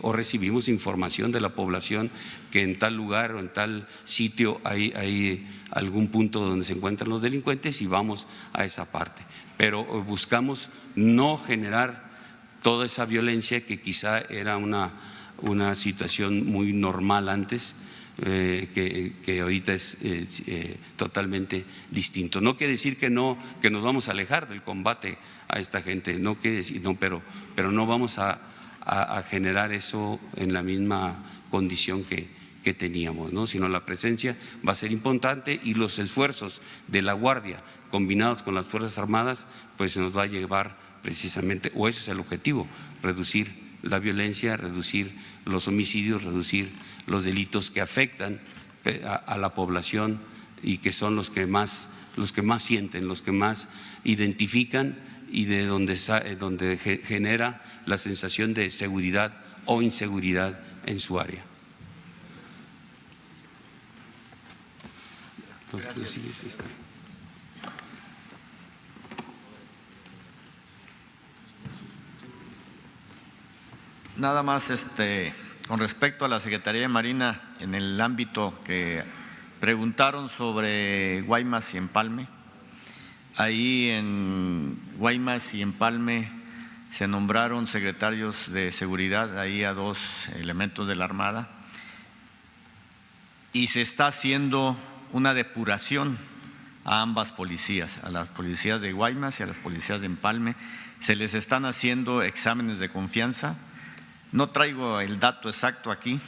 o recibimos información de la población que en tal lugar o en tal sitio hay algún punto donde se encuentran los delincuentes y vamos a esa parte. Pero buscamos no generar toda esa violencia que quizá era una situación muy normal antes, que ahorita es totalmente distinto. No quiere decir que nos vamos a alejar del combate a esta gente, no quiere decir, no, pero no vamos a generar eso en la misma condición que teníamos, ¿no? Sino la presencia va a ser importante y los esfuerzos de la Guardia combinados con las Fuerzas Armadas pues nos va a llevar precisamente, o ese es el objetivo, reducir la violencia, reducir los homicidios, reducir los delitos que afectan a la población y que son los que más sienten, los que más identifican y de donde genera la sensación de seguridad o inseguridad en su área. Entonces, Nada más con respecto a la Secretaría de Marina, en el ámbito que preguntaron sobre Guaymas y Empalme, ahí en Guaymas y Empalme se nombraron secretarios de seguridad ahí a 2 elementos de la Armada y se está haciendo una depuración a ambas policías, a las policías de Guaymas y a las policías de Empalme. Se les están haciendo exámenes de confianza. No traigo el dato exacto aquí,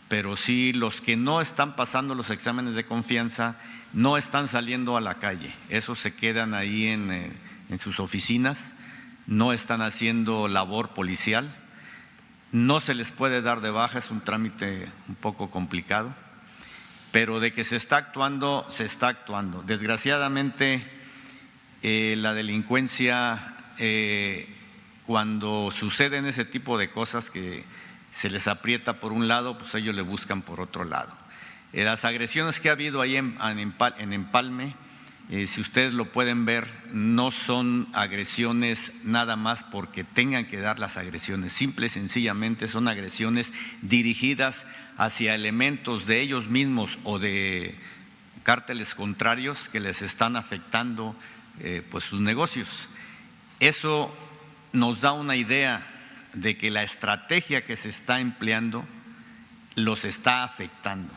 pero sí los que no están pasando los exámenes de confianza no están saliendo a la calle. Esos se quedan ahí en sus oficinas, no están haciendo labor policial, no se les puede dar de baja, es un trámite un poco complicado, pero de que se está actuando, se está actuando. Desgraciadamente, la delincuencia cuando suceden ese tipo de cosas que se les aprieta por un lado, pues ellos le buscan por otro lado. Las agresiones que ha habido ahí en Empalme, si ustedes lo pueden ver, no son agresiones nada más porque tengan que dar las agresiones, simple y sencillamente son agresiones dirigidas hacia elementos de ellos mismos o de cárteles contrarios que les están afectando pues sus negocios. Eso nos da una idea de que la estrategia que se está empleando los está afectando.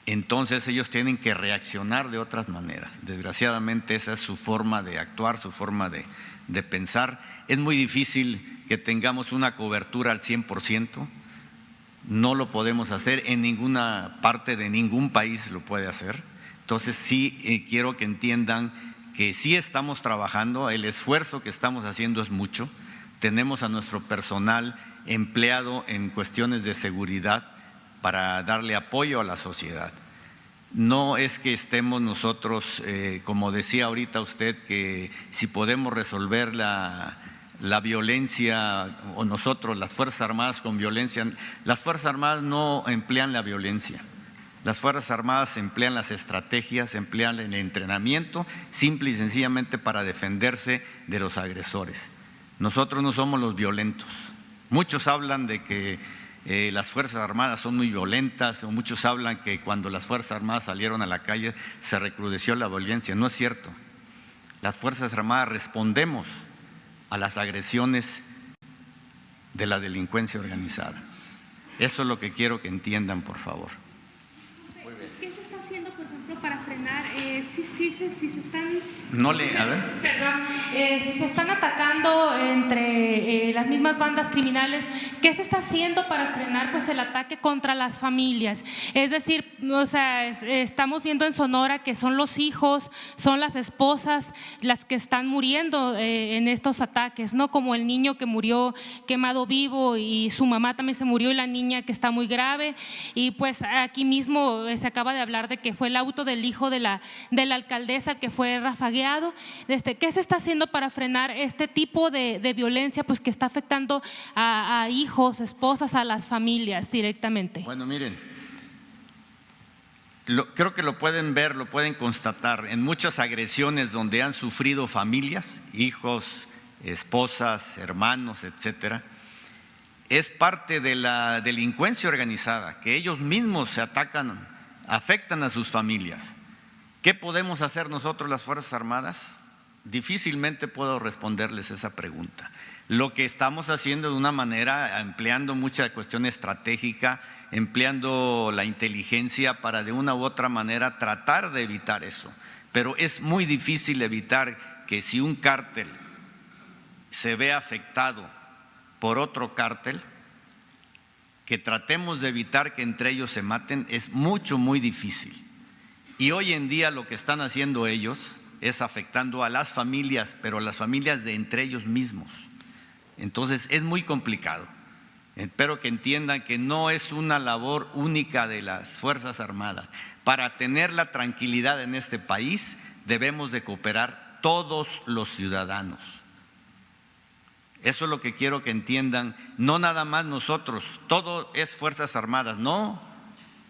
Entonces ellos tienen que reaccionar de otras maneras. Desgraciadamente esa es su forma de actuar, su forma de pensar. Es muy difícil que tengamos una cobertura al 100%, no lo podemos hacer, en ninguna parte de ningún país lo puede hacer. Entonces sí quiero que entiendan que sí estamos trabajando, el esfuerzo que estamos haciendo es mucho. Tenemos a nuestro personal empleado en cuestiones de seguridad para darle apoyo a la sociedad. No es que estemos nosotros, como decía ahorita usted, que si podemos resolver la violencia o nosotros, las Fuerzas Armadas con violencia, las Fuerzas Armadas no emplean la violencia. Las Fuerzas Armadas emplean las estrategias, emplean el entrenamiento, simple y sencillamente para defenderse de los agresores. Nosotros no somos los violentos. Muchos hablan de que las Fuerzas Armadas son muy violentas, o muchos hablan que cuando las Fuerzas Armadas salieron a la calle se recrudeció la violencia. No es cierto. Las Fuerzas Armadas respondemos a las agresiones de la delincuencia organizada. Eso es lo que quiero que entiendan, por favor. ¿Qué se está haciendo, por ejemplo, para frenar si se están… No le… A ver. Perdón, si se están atacando entre las mismas bandas criminales, ¿qué se está haciendo para frenar pues el ataque contra las familias? Es decir, o sea, estamos viendo en Sonora que son los hijos, son las esposas las que están muriendo en estos ataques, ¿no? Como el niño que murió quemado vivo y su mamá también se murió y la niña que está muy grave. Y pues aquí mismo se acaba de hablar de que fue el auto del hijo de la alcaldesa que fue rafagueado. ¿Qué se está haciendo para frenar este tipo de violencia pues que está afectando a hijos, esposas, a las familias directamente? Bueno, miren, creo que lo pueden ver, lo pueden constatar en muchas agresiones donde han sufrido familias, hijos, esposas, hermanos, etcétera. Es parte de la delincuencia organizada, que ellos mismos se atacan, afectan a sus familias. ¿Qué podemos hacer nosotros las Fuerzas Armadas? Difícilmente puedo responderles esa pregunta. Lo que estamos haciendo de una manera, empleando mucha cuestión estratégica, empleando la inteligencia para de una u otra manera tratar de evitar eso. Pero es muy difícil evitar que si un cártel se ve afectado por otro cártel, que tratemos de evitar que entre ellos se maten, es muy difícil. Y hoy en día lo que están haciendo ellos es afectando a las familias, pero a las familias de entre ellos mismos. Entonces es muy complicado. Espero que entiendan que no es una labor única de las Fuerzas Armadas. Para tener la tranquilidad en este país debemos de cooperar todos los ciudadanos. Eso es lo que quiero que entiendan, no nada más nosotros, todo es Fuerzas Armadas, no,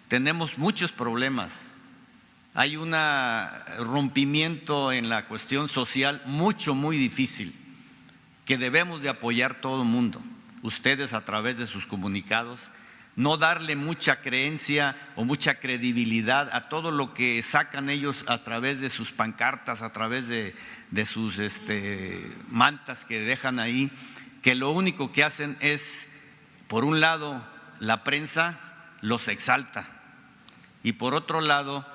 tenemos muchos problemas. Hay un rompimiento en la cuestión social muy difícil, que debemos de apoyar todo el mundo. Ustedes a través de sus comunicados, no darle mucha creencia o mucha credibilidad a todo lo que sacan ellos a través de sus pancartas, a través de sus mantas que dejan ahí, que lo único que hacen es, por un lado, la prensa los exalta y por otro lado,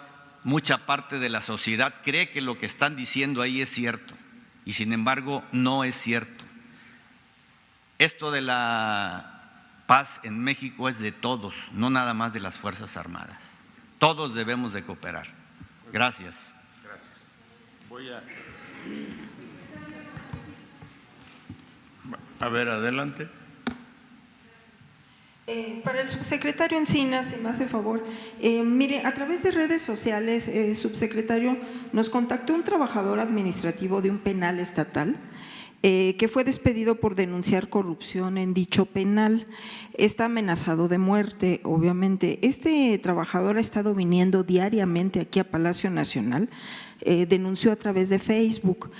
mucha parte de la sociedad cree que lo que están diciendo ahí es cierto y sin embargo no es cierto. Esto de la paz en México es de todos, no nada más de las Fuerzas Armadas. Todos debemos de cooperar. Gracias. Gracias. A ver, adelante. Para el subsecretario Encinas, si me hace favor, mire, a través de redes sociales, subsecretario, nos contactó un trabajador administrativo de un penal estatal que fue despedido por denunciar corrupción en dicho penal. Está amenazado de muerte, obviamente. Este trabajador ha estado viniendo diariamente aquí a Palacio Nacional, denunció a través de Facebook.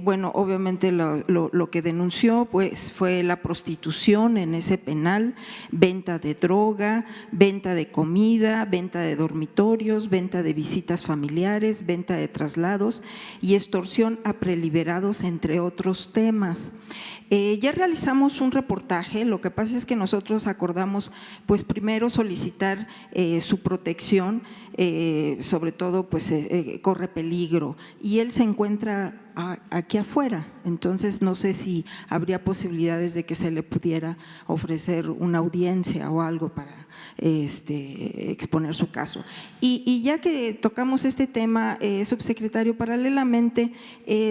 Bueno, obviamente lo que denunció pues fue la prostitución en ese penal, venta de droga, venta de comida, venta de dormitorios, venta de visitas familiares, venta de traslados y extorsión a preliberados, entre otros temas. Ya realizamos un reportaje, lo que pasa es que nosotros acordamos pues primero solicitar su protección, sobre todo pues corre peligro y él se encuentra aquí afuera, entonces no sé si habría posibilidades de que se le pudiera ofrecer una audiencia o algo para exponer su caso. Y ya que tocamos este tema, subsecretario, paralelamente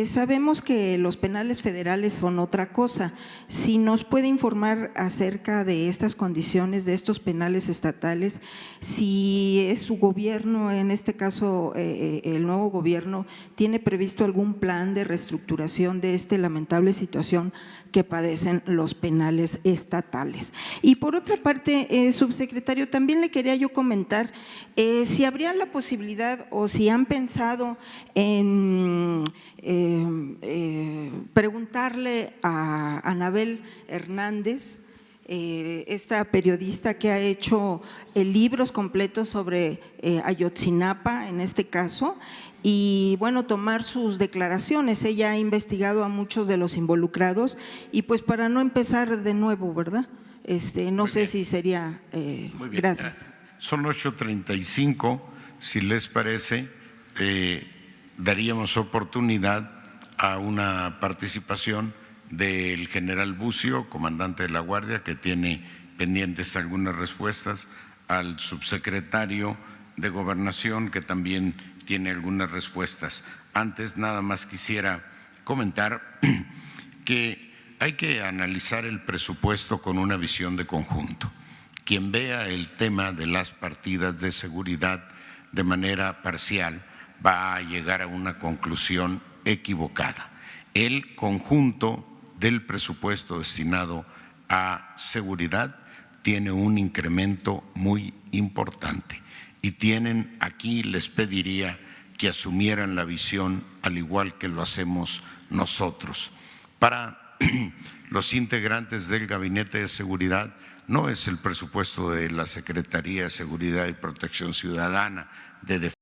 sabemos que los penales federales son otra cosa. Si nos puede informar acerca de estas condiciones de estos penales estatales, si es su gobierno, en este caso el nuevo gobierno, tiene previsto algún plan de reestructuración de esta lamentable situación que padecen los penales estatales. Y por otra parte, subsecretario, también le quería yo comentar si habría la posibilidad o si han pensado en preguntarle a Anabel Hernández, esta periodista que ha hecho libros completos sobre Ayotzinapa en este caso, y bueno, tomar sus declaraciones. Ella ha investigado a muchos de los involucrados y pues para no empezar de nuevo, ¿verdad? No sé si sería… Muy bien. Gracias. Son 8:35, si les parece, daríamos oportunidad a una participación del general Bucio, comandante de la Guardia, que tiene pendientes algunas respuestas, al subsecretario de Gobernación, que también tiene algunas respuestas. Antes, nada más quisiera comentar que hay que analizar el presupuesto con una visión de conjunto. Quien vea el tema de las partidas de seguridad de manera parcial va a llegar a una conclusión equivocada. El conjunto del presupuesto destinado a seguridad tiene un incremento muy importante y tienen, aquí les pediría que asumieran la visión al igual que lo hacemos nosotros. Para los integrantes del Gabinete de Seguridad no es el presupuesto de la Secretaría de Seguridad y Protección Ciudadana, de